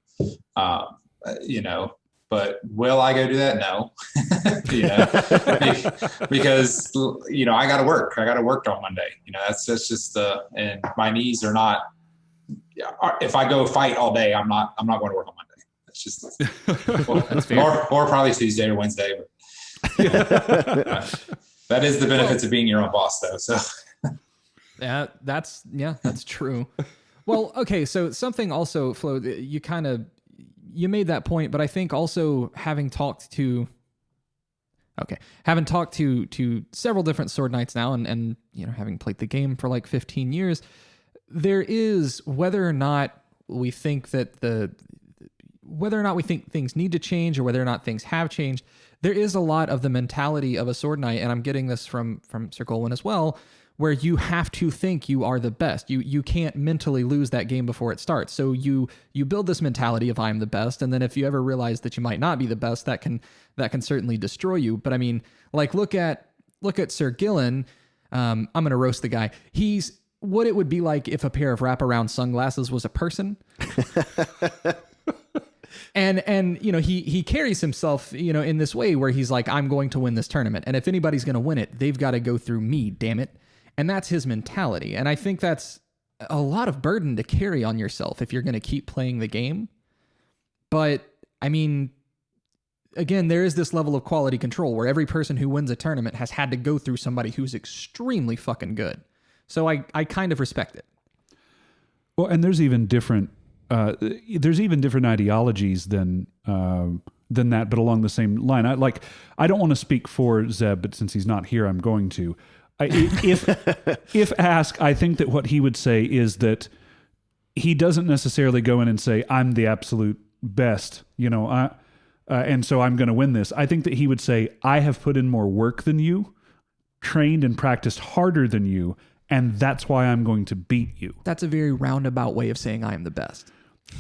but will I go do that? No, because, I got to work. I got to work on Monday. That's just and my knees are not, if I go fight all day, I'm not going to work on Monday. That's just, that's fair. Or probably Tuesday or Wednesday. But, that is the benefits of being your own boss, though. So yeah, that's true. Well, okay, so something also, Flo, you made that point, but I think also having talked to several different sword knights now, and having played the game for like 15 years, there is whether or not we think things need to change or whether or not things have changed. There is a lot of the mentality of a sword knight, and I'm getting this from Sir Auwyne as well, where you have to think you are the best. You can't mentally lose that game before it starts. So you build this mentality of I'm the best, and then if you ever realize that you might not be the best, that can certainly destroy you. But I mean, like look at Sir Gillen. I'm gonna roast the guy. He's what it would be like if a pair of wraparound sunglasses was a person. And he carries himself, in this way where he's like, I'm going to win this tournament. And if anybody's going to win it, they've got to go through me, damn it. And that's his mentality. And I think that's a lot of burden to carry on yourself if you're going to keep playing the game. But I mean, again, there is this level of quality control where every person who wins a tournament has had to go through somebody who's extremely fucking good. So I kind of respect it. Well, and there's even different ideologies than that, but along the same line. I don't want to speak for Zeb, but since he's not here, I'm going to. If asked, I think that what he would say is that he doesn't necessarily go in and say, I'm the absolute best, and so I'm going to win this. I think that he would say, I have put in more work than you, trained and practiced harder than you, and that's why I'm going to beat you. That's a very roundabout way of saying I am the best.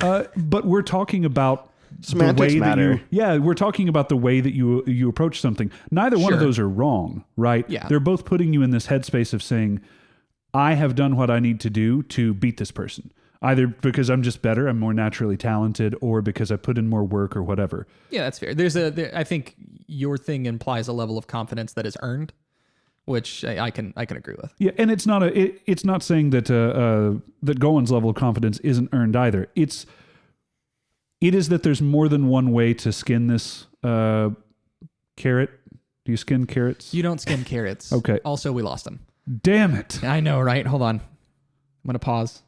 But we're talking about semantics the way matter. We're talking about the way that you approach something. Neither one of those are wrong, right? Yeah. They're both putting you in this headspace of saying, I have done what I need to do to beat this person. Either because I'm just better, I'm more naturally talented, or because I put in more work or whatever. Yeah, that's fair. I think your thing implies a level of confidence that is earned, which I can agree with. Yeah, and it's not saying that that Gowan's level of confidence isn't earned either. It is that there's more than one way to skin this carrot. Do you skin carrots? You don't skin carrots. Okay. Also, we lost them. Damn it. I know, right? Hold on. I'm going to pause.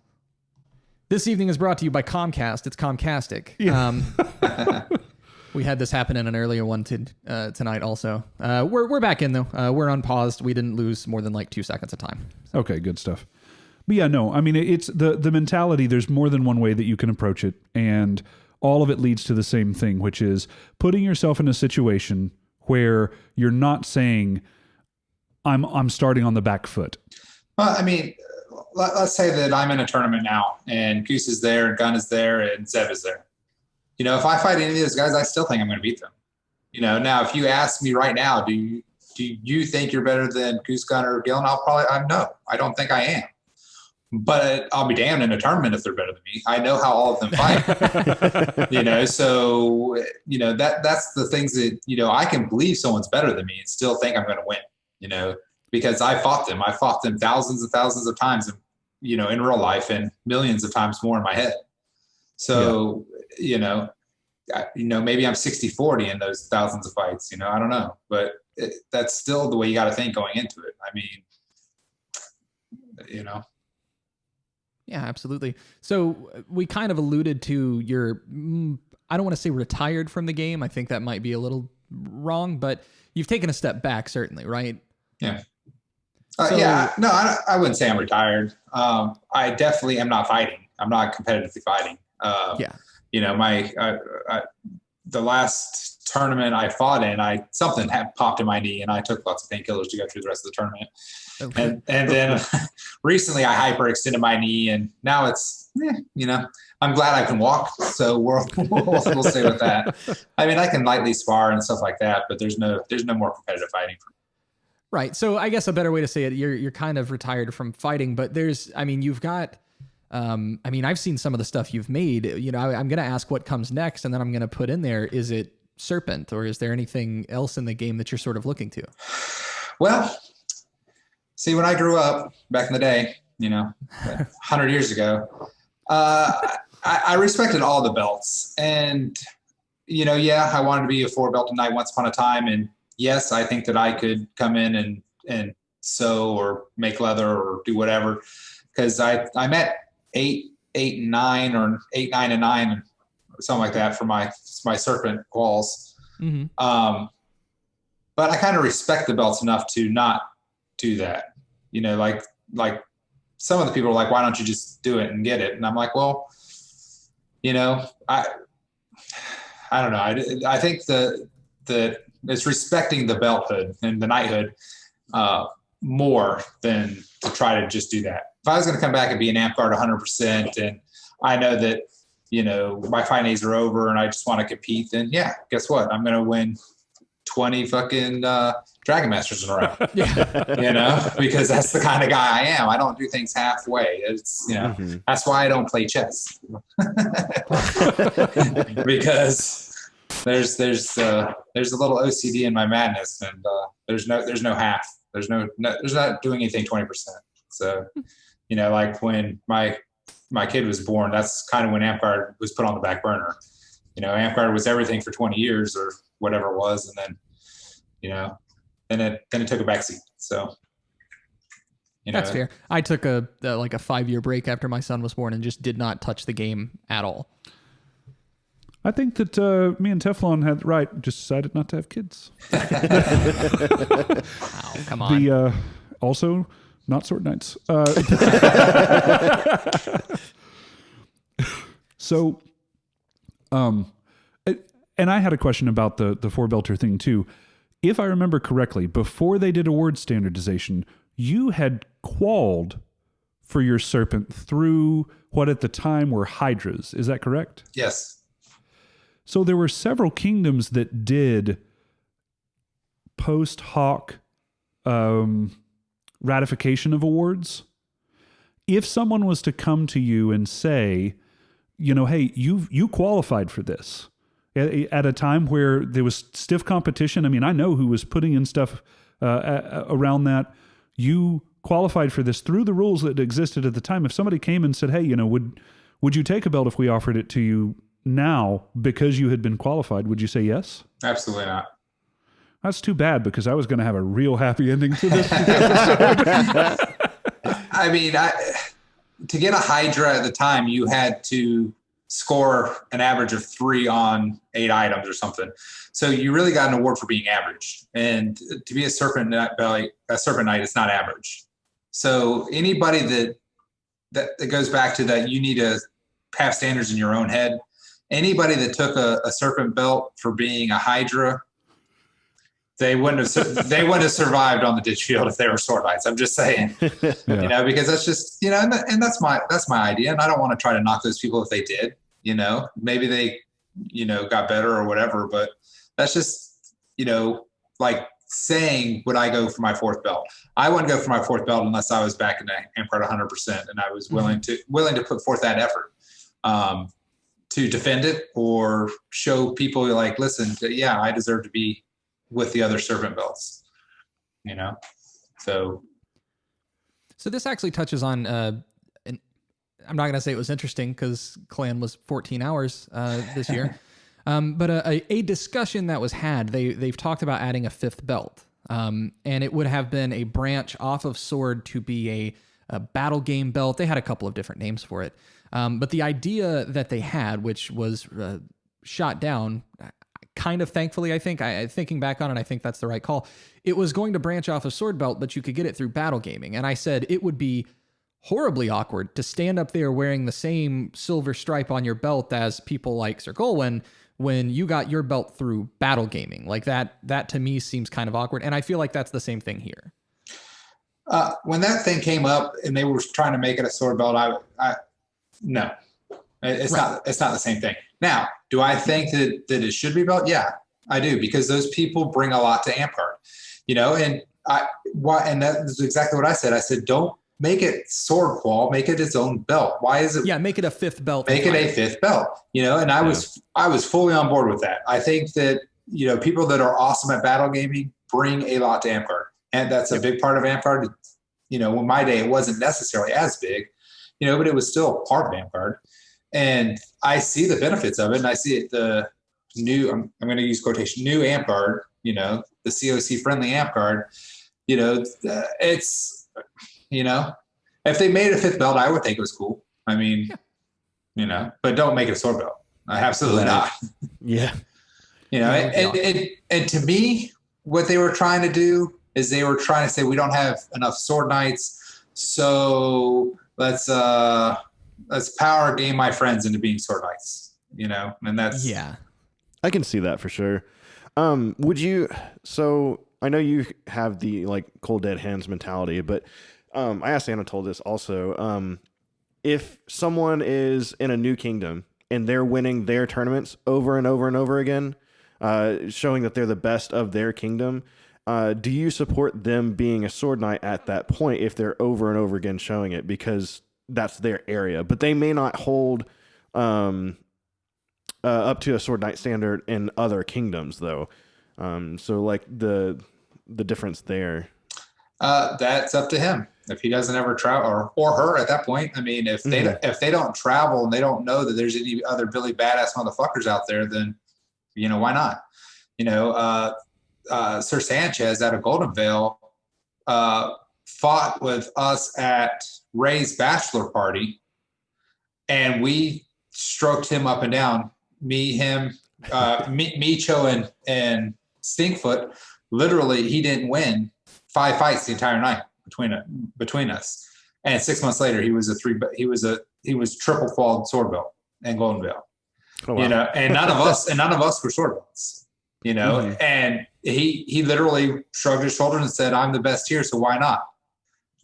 This evening is brought to you by Comcast. It's Comcastic. Yeah. We had this happen in an earlier one tonight also. We're back in, though. We're unpaused. We didn't lose more than like 2 seconds of time. So. Okay, good stuff. But yeah, no, I mean, it's the mentality. There's more than one way that you can approach it. And all of it leads to the same thing, which is putting yourself in a situation where you're not saying, I'm starting on the back foot. Well, I mean, let's say that I'm in a tournament now and Goose is there and Gun is there and Zeb is there. If I fight any of those guys, I still think I'm going to beat them. Now if you ask me right now, do you think you're better than Goose, Gun, or Gillen? No, I don't think I am. But I'll be damned in a tournament if they're better than me. I know how all of them fight. So that's the things that I can believe someone's better than me and still think I'm going to win. because I fought them. I fought them thousands and thousands of times, you know, in real life, and millions of times more in my head. So, you know, maybe I'm 60-40 in those thousands of fights, you know, I don't know, but that's still the way you got to think going into it. I mean, you know. Yeah, absolutely. So we kind of alluded to your, I don't want to say retired from the game. I think that might be a little wrong, but you've taken a step back, certainly, right? Yeah. No, I wouldn't say I'm retired. I definitely am not fighting. I'm not competitively fighting. You know, the last tournament I fought in, something had popped in my knee, and I took lots of painkillers to go through the rest of the tournament. Okay. And then recently I hyperextended my knee, and now it's, you know, I'm glad I can walk. So we'll stay with that. I mean, I can lightly spar and stuff like that, but there's no more competitive fighting for me. Right. So I guess a better way to say it, you're kind of retired from fighting, but you've got, I've seen some of the stuff you've made. You know, I'm going to ask what comes next, and then I'm going to put in there, is it Serpent, or is there anything else in the game that you're sort of looking to? Well, see, when I grew up back in the day, you know, 100 years ago, I respected all the belts. And, you know, I wanted to be a 4-belt knight once upon a time. And yes, I think that I could come in and sew or make leather or do whatever, because I'm at 8, 8, 9, or 8, 9, and 9, or something like that for my serpent walls. Mm-hmm. But I kind of respect the belts enough to not do that. You know, like some of the people are like, why don't you just do it and get it? And I'm like, well, you know, I don't know. I think that it's respecting the belthood and the knighthood more than to try to just do that. If I was going to come back and be an Amtgard 100%, and I know that, you know, my fight days are over and I just want to compete, then guess what? I'm going to win 20 fucking Dragon Masters in a row. You know, because that's the kind of guy I am. I don't do things halfway. It's, you know, that's why I don't play chess. Because there's a little OCD in my madness, and there's no half. There's not doing anything 20%. So, you know, like when my kid was born, that's kind of when Amtgard was put on the back burner. You know, Amtgard was everything for 20 years or whatever it was, and then, you know, then it took a backseat. So, you know, that's fair. I took a 5-year break after my son was born and just did not touch the game at all. I think that me and Teflon had just decided not to have kids. Oh, come on. Also not sword knights. So, and I had a question about the 4-belter thing too. If I remember correctly, before they did award standardization, you had qualled for your serpent through what at the time were hydras. Is that correct? Yes. So there were several kingdoms that did post hoc ratification of awards. If someone was to come to you and say, you know, hey, you qualified for this at a time where there was stiff competition. I mean, I know who was putting in stuff around that. You qualified for this through the rules that existed at the time. If somebody came and said, hey, you know, would you take a belt if we offered it to you now because you had been qualified? Would you say yes? Absolutely not. That's too bad, because I was going to have a real happy ending to this. I mean, to get a Hydra at the time, you had to score an average of 3 on 8 items or something. So you really got an award for being average. And to be a serpent knight, it's not average. So anybody that goes back to that, you need to have standards in your own head. Anybody that took a serpent belt for being a Hydra, they wouldn't have survived on the ditch field if they were sword knights. I'm just saying, you know, because that's just, you know, and that's my idea. And I don't want to try to knock those people if they did, you know, maybe they, you know, got better or whatever, but that's just, you know, like saying, would I go for my 4th belt? I wouldn't go for my 4th belt unless I was back in the Amtgard 100% and I was willing to put forth that effort to defend it or show people like, listen, I deserve to be with the other servant belts, you know? So this actually touches on, and I'm not going to say it was interesting because clan was 14 hours this year, but a discussion that was had, they've talked about adding a fifth belt, and it would have been a branch off of sword to be a battle game belt. They had a couple of different names for it. But the idea that they had, which was shot down, kind of thankfully, I think, thinking back on it, I think that's the right call. It was going to branch off a sword belt, but you could get it through battle gaming. And I said it would be horribly awkward to stand up there wearing the same silver stripe on your belt as people like Sir Golwyn when you got your belt through battle gaming. Like that to me seems kind of awkward. And I feel like that's the same thing here. When that thing came up and they were trying to make it a sword belt, no, it's not the same thing. Now, do I think that it should be belt? Yeah, I do, because those people bring a lot to Amtgard, and that is exactly what I said. I said, don't make it sword qual, make it its own belt. Why is it? Yeah, make it a fifth belt. Make it a fifth belt, and I was fully on board with that. I think that, people that are awesome at battle gaming bring a lot to Amtgard, and that's a big part of Amtgard. In my day, it wasn't necessarily as big, but it was still part of Amtgard. And I see the benefits of it, and I see it, the new, I'm going to use quotation, new Amtgard, the COC friendly Amtgard, it's, if they made a fifth belt, I would think it was cool. I mean, but don't make it a sword belt. Absolutely not. Yeah. And to me, what they were trying to do is they were trying to say, we don't have enough sword knights, so let's power game my friends into being sword knights, and that's, yeah, I can see that for sure. So I know you have the cold dead hands mentality, but I asked Anatole this also. If someone is in a new kingdom and they're winning their tournaments over and over and over again, showing that they're the best of their kingdom, do you support them being a sword knight at that point if they're over and over again showing it, because that's their area, but they may not hold up to a sword knight standard in other kingdoms though? So the difference there. That's up to him. If he doesn't ever travel, or her at that point. I mean, if they don't travel and they don't know that there's any other Billy badass motherfuckers out there, then why not? Sir Sanchez out of Golden Vale fought with us at Ray's bachelor party, and we stroked him up and down. Me, him, Micho, and Stinkfoot. Literally, he didn't win 5 fights the entire night between us. And 6 months later, he was triple qualled sword belt in Golden Vale. Oh, wow. And none of us were sword belts. And he literally shrugged his shoulders and said, "I'm the best here, so why not?"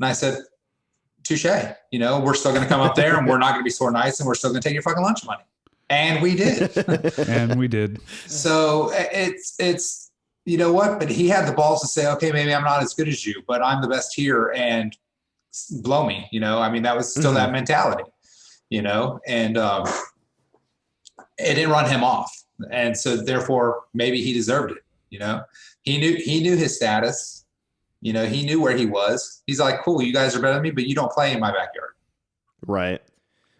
And I said, "Touche. We're still going to come up there, and we're not going to be sword knights, and we're still going to take your fucking lunch money." And we did. And we did. So it's what? But he had the balls to say, "Okay, maybe I'm not as good as you, but I'm the best here, and blow me." I mean, that was still that mentality. And it didn't run him off. And so therefore maybe he deserved it. He knew his status, he knew where he was. He's like, cool, you guys are better than me, but you don't play in my backyard. Right.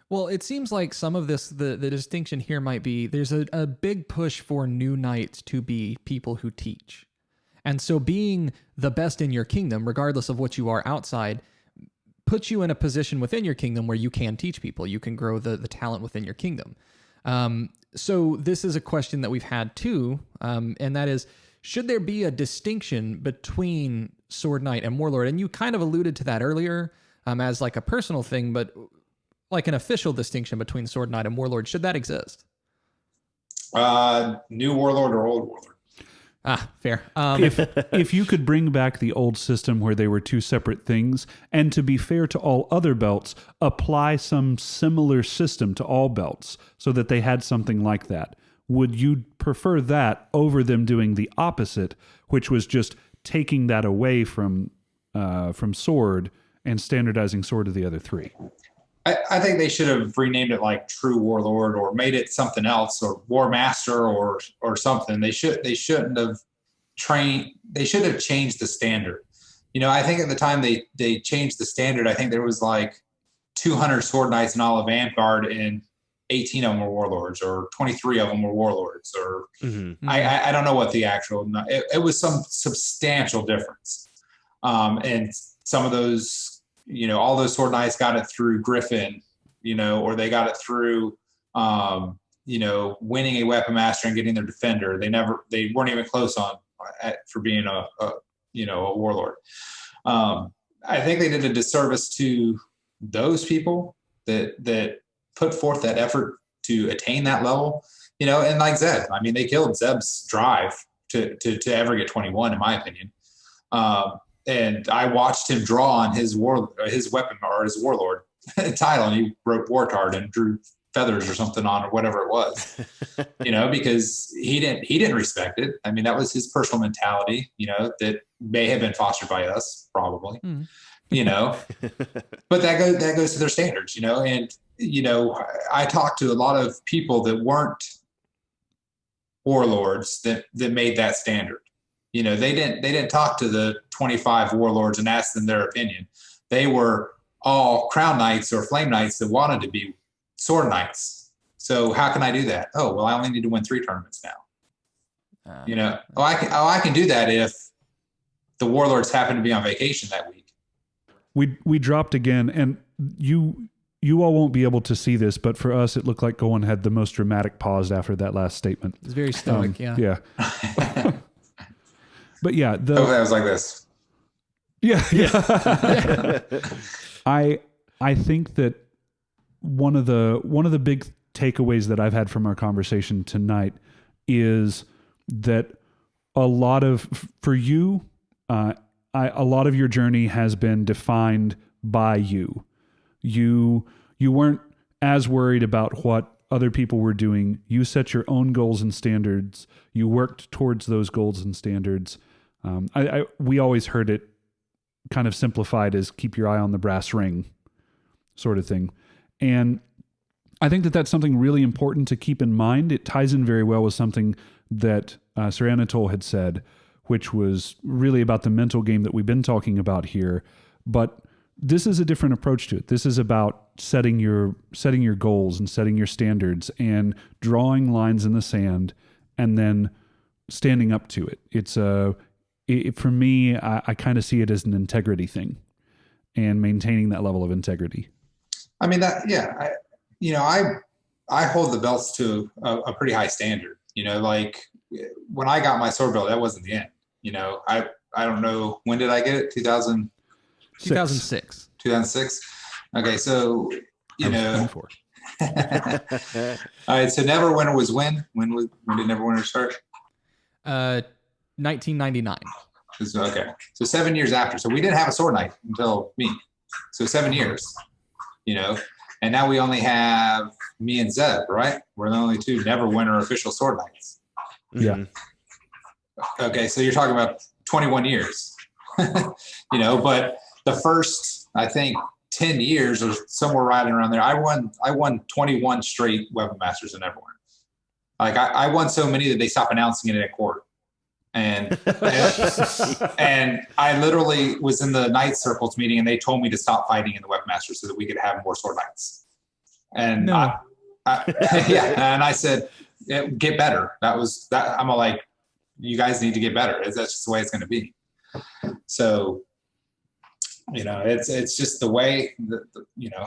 Well, it seems like some of this, the distinction here might be there's a big push for new knights to be people who teach. And so being the best in your kingdom, regardless of what you are outside, puts you in a position within your kingdom where you can teach people. You can grow the talent within your kingdom. So this is a question that we've had too, and that is, should there be a distinction between Sword Knight and Warlord? And you kind of alluded to that earlier as like a personal thing, but like an official distinction between Sword Knight and Warlord, should that exist? New Warlord or old Warlord? Fair. If you could bring back the old system where they were two separate things, and to be fair to all other belts, apply some similar system to all belts so that they had something like that, would you prefer that over them doing the opposite, which was just taking that away from Sword and standardizing Sword to the other three? I think they should have renamed it like True Warlord or made it something else, or War Master or something. They shouldn't have changed the standard. I think at the time they changed the standard. I think there was like 200 sword knights in all of Amtgard, and 18 of them were warlords, or 23 of them were warlords, or I don't know what the actual. It was some substantial difference, and some of those, all those sword knights got it through Griffin, or they got it through, winning a weapon master and getting their defender. They weren't even close for being a warlord. I think they did a disservice to those people that put forth that effort to attain that level, and like Zeb, I mean, they killed Zeb's drive to ever get 21, in my opinion. And I watched him draw on his weapon or his warlord title, and he wrote Wartard and drew feathers or something on, or whatever it was, because he didn't respect it. I mean, that was his personal mentality, that may have been fostered by us, probably, but that goes to their standards, and, I talked to a lot of people that weren't warlords that made that standard. They didn't talk to the 25 warlords and ask them their opinion. They were all crown knights or flame knights that wanted to be sword knights. So how can I do that? Oh, well, I only need to win 3 tournaments now. I can do that if the warlords happen to be on vacation that week. We dropped again, and you all won't be able to see this, but for us, it looked like Gowan had the most dramatic pause after that last statement. It's very stoic, yeah. Yeah. But yeah, Hopefully I was like this. Yeah. I think that one of the big takeaways that I've had from our conversation tonight is that a lot of your journey has been defined by you. You weren't as worried about what other people were doing. You set your own goals and standards. You worked towards those goals and standards. We always heard it kind of simplified as keep your eye on the brass ring sort of thing. And I think that that's something really important to keep in mind. It ties in very well with something that Sir Anatole had said, which was really about the mental game that we've been talking about here. But this is a different approach to it. This is about setting your goals and setting your standards and drawing lines in the sand and then standing up to it. For me, I kind of see it as an integrity thing and maintaining that level of integrity. I mean, I hold the belts to a pretty high standard. Like when I got my sword belt, that wasn't the end. I don't know, when did I get it? 2006. 2006. Okay, so All right, so Neverwinter was when? When did Neverwinter start? 1999. Okay, so 7 years after. So we didn't have a sword knight until me. So 7 years, and now we only have me and Zeb, right? We're the only 2 Neverwinter official sword knights. Yeah. Okay, so you're talking about 21 years, but the first, I think, 10 years or somewhere right around there, I won 21 straight weapon masters in Neverwinter. Like I won so many that they stopped announcing it in court. And I literally was in the Knight Circles meeting, and they told me to stop fighting in the weapon masters so that we could have more sword knights. And no. And I said, get better. I'm like, you guys need to get better. That's just the way it's going to be. So, it's just the way that,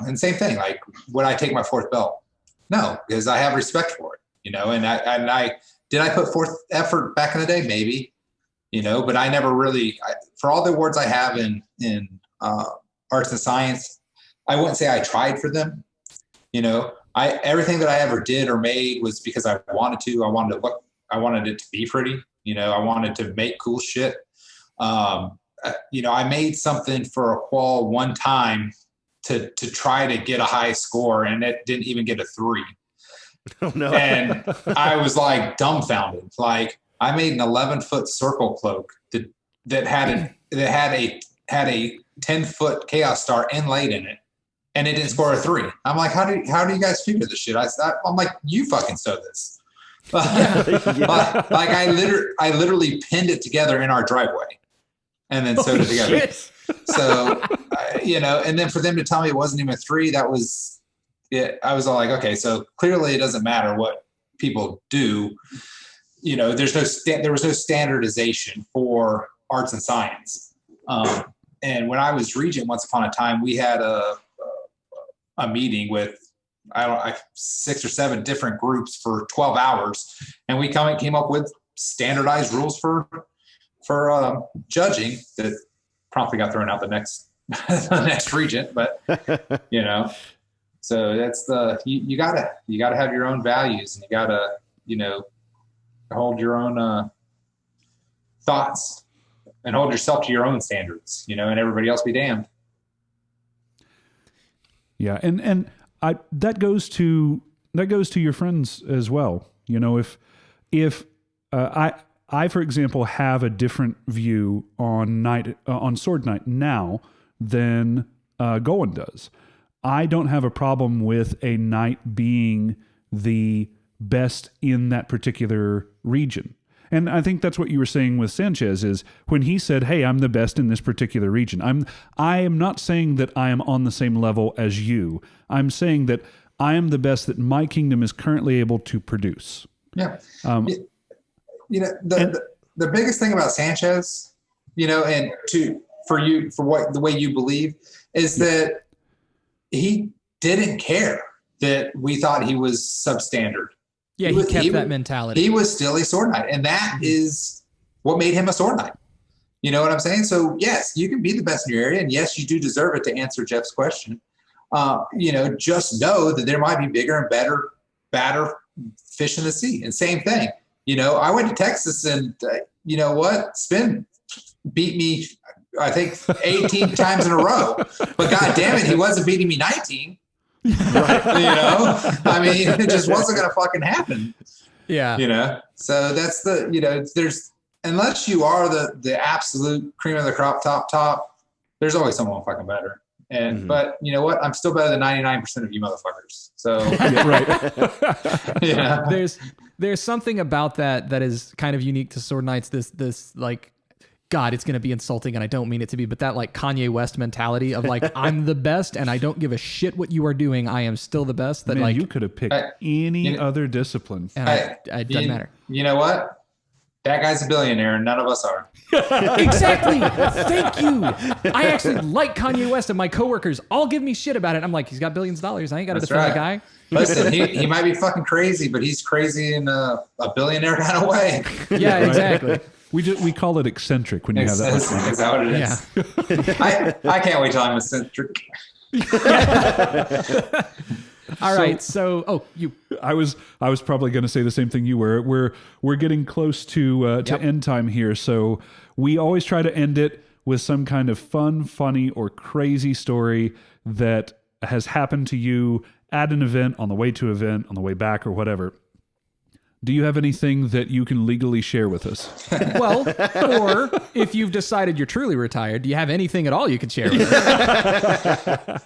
and same thing. Like, would I take my 4th belt? No, because I have respect for it, and I did I put forth effort back in the day? Maybe, but I never really, for all the awards I have in arts and science, I wouldn't say I tried for them. Everything that I ever did or made was because I wanted to. I wanted it to be pretty. I wanted to make cool shit. I made something for a qual one time to try to get a high score, and it didn't even get a 3. Oh no! And I was like dumbfounded. Like I made an 11-foot circle cloak that had a 10-foot chaos star inlaid in it, and it didn't score a 3. I'm like, how do you guys figure this shit? I'm like, you fucking sewed this. Like I literally pinned it together in our driveway. and then sewed it together. So, and then for them to tell me it wasn't even 3, that was it. I was all like, okay, so clearly it doesn't matter what people do. There was no standardization for arts and science. And when I was regent, once upon a time, we had a meeting with 6 or 7 different groups for 12 hours, and we came up with standardized rules for judging that promptly got thrown out the next regent. But so that's you gotta have your own values, and you gotta hold your own thoughts and hold yourself to your own standards, and everybody else be damned. Yeah, and that goes to your friends as well. If I for example have a different view on Sword Knight now than Goen does, I don't have a problem with a knight being the best in that particular region. And I think that's what you were saying with Sanchez, is when he said, hey, I'm the best in this particular region. I am not saying that I am on the same level as you. I'm saying that I am the best that my kingdom is currently able to produce. Yeah. The biggest thing about Sanchez, and for the way you believe, is that he didn't care that we thought he was substandard. Yeah, he kept that mentality. He was still a sword knight, and that is what made him a sword knight. You know what I'm saying? So yes, you can be the best in your area, and yes, you do deserve it, to answer Jeff's question. Just know that there might be bigger and badder fish in the sea. And same thing. I went to Texas, and Spin beat me, I think, 18 times in a row. But God damn it, he wasn't beating me 19. Right. It just wasn't going to fucking happen. Yeah. So that's there's, unless you are the absolute cream of the crop, top, there's always someone fucking better. And, but you know what? I'm still better than 99% of you motherfuckers. So, right. There's something about that is kind of unique to Sword Knights. This like, God, it's going to be insulting, and I don't mean it to be, but that like Kanye West mentality of like, I'm the best and I don't give a shit what you are doing. I am still the best. That, man, you could have picked any other discipline. And it doesn't matter. You know what? That guy's a billionaire, and none of us are. Exactly. Thank you. I actually like Kanye West, and my coworkers all give me shit about it. I'm like, he's got billions of dollars. I ain't got to defend that guy. Listen, he might be fucking crazy, but he's crazy in a billionaire kind of way. Yeah, exactly. We call it eccentric when you have that much money. Is that what it is? Yeah. I can't wait till I'm eccentric. All right, so I was probably going to say the same thing you were. We're getting close to end time here, so we always try to end it with some kind of fun, funny, or crazy story that has happened to you at an event, on the way to an event, on the way back, or whatever. Do you have anything that you can legally share with us? Well, or if you've decided you're truly retired, do you have anything at all you can share with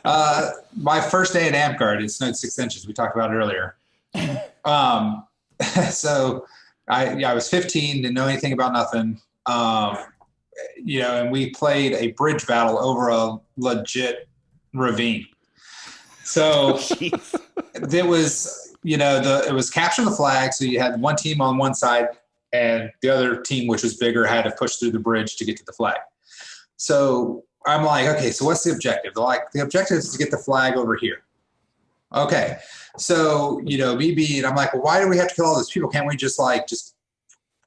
us? My first day at Amtgard, it snowed 6 inches. We talked about it earlier. So I was 15, didn't know anything about nothing. And we played a bridge battle over a legit ravine. So there was... it was capture the flag. So you had one team on one side, and the other team, which was bigger, had to push through the bridge to get to the flag. So I'm like, okay, so what's the objective? They're like, the objective is to get the flag over here. Okay. So, me being, I'm like, well, why do we have to kill all those people? Can't we just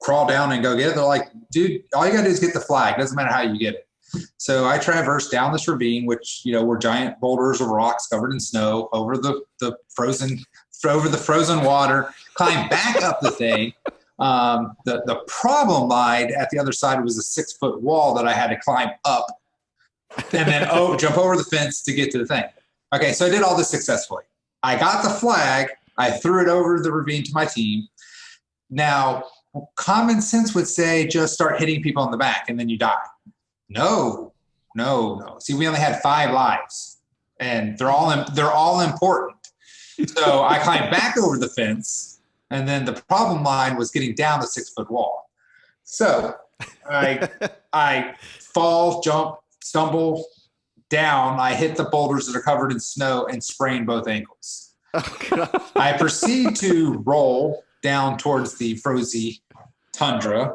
crawl down and go get it? They're like, dude, all you gotta do is get the flag. Doesn't matter how you get it. So I traversed down this ravine, which, were giant boulders of rocks covered in snow, over the frozen water, climbed back up the thing. The problem lied at the other side. Was a 6-foot wall that I had to climb up and then jump over the fence to get to the thing. Okay, so I did all this successfully. I got the flag. I threw it over the ravine to my team. Now, common sense would say just start hitting people in the back and then you die. No. See, we only had 5 lives, and they're all important. So I climbed back over the fence, and then the problem line was getting down the 6-foot wall. So I fall, jump, stumble down. I hit the boulders that are covered in snow and sprain both ankles. Oh, God. I proceed to roll down towards the frozy tundra.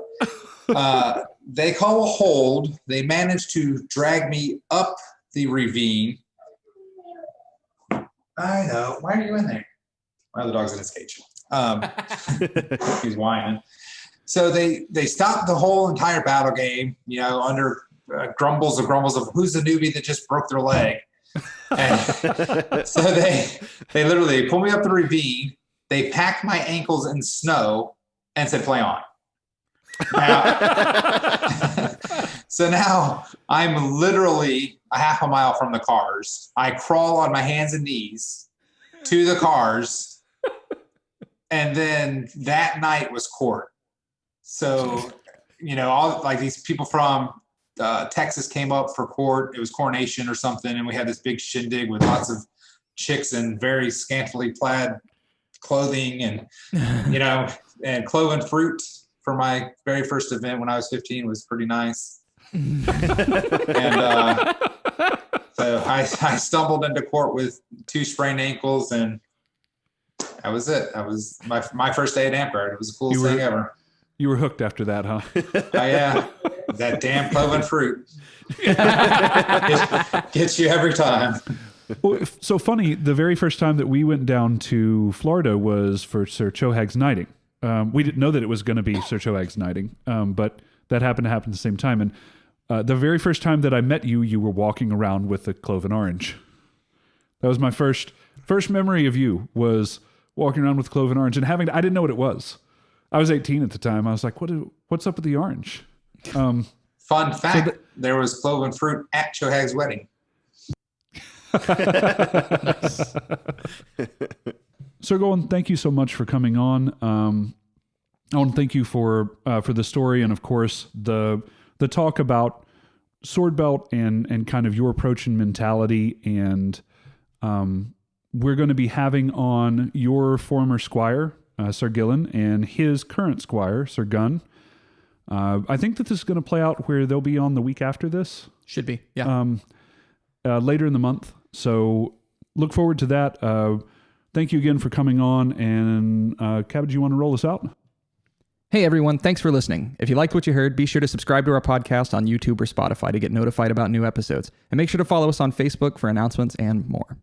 They call a hold. They manage to drag me up the ravine. I know. Why are you in there? My other dog's in his cage. He's whining. So they stopped the whole entire battle game, under grumbles of who's the newbie that just broke their leg. And so they literally pulled me up the ravine. They packed my ankles in snow and said, play on. Now, so now I'm literally a half a mile from the cars. I crawl on my hands and knees to the cars. And then that night was court. So, all like these people from Texas came up for court. It was coronation or something. And we had this big shindig with lots of chicks in very scantily clad clothing and, and cloven fruit for my very first event when I was 15 was pretty nice. And so I stumbled into court with 2 sprained ankles, and that was it. That was my first day at Amtgard. It was the coolest thing ever. You were hooked after that, huh? Oh, yeah. That damn cloven fruit. Gets you every time. Well, so funny, the very first time that we went down to Florida was for Sir Chohag's knighting. We didn't know that it was going to be Sir Chohag's knighting, but that happened to happen at the same time. And the very first time that I met you, you were walking around with a cloven orange. That was my first memory of you, was walking around with cloven orange and I didn't know what it was. I was 18 at the time. I was like, what's up with the orange? Fun fact, there was cloven fruit at Chohag's wedding. Nice. Sir Golan, thank you so much for coming on. I want to thank you for the story and, of course, the talk about sword belt and kind of your approach and mentality. And we're going to be having on your former squire, Sir Gillen, and his current squire, Sir Gunn. I think that this is going to play out where they'll be on the week after this. Should be, yeah. Later in the month. So look forward to that. Thank you again for coming on. And Cabbage, you want to roll us out? Hey everyone, thanks for listening. If you liked what you heard, be sure to subscribe to our podcast on YouTube or Spotify to get notified about new episodes. And make sure to follow us on Facebook for announcements and more.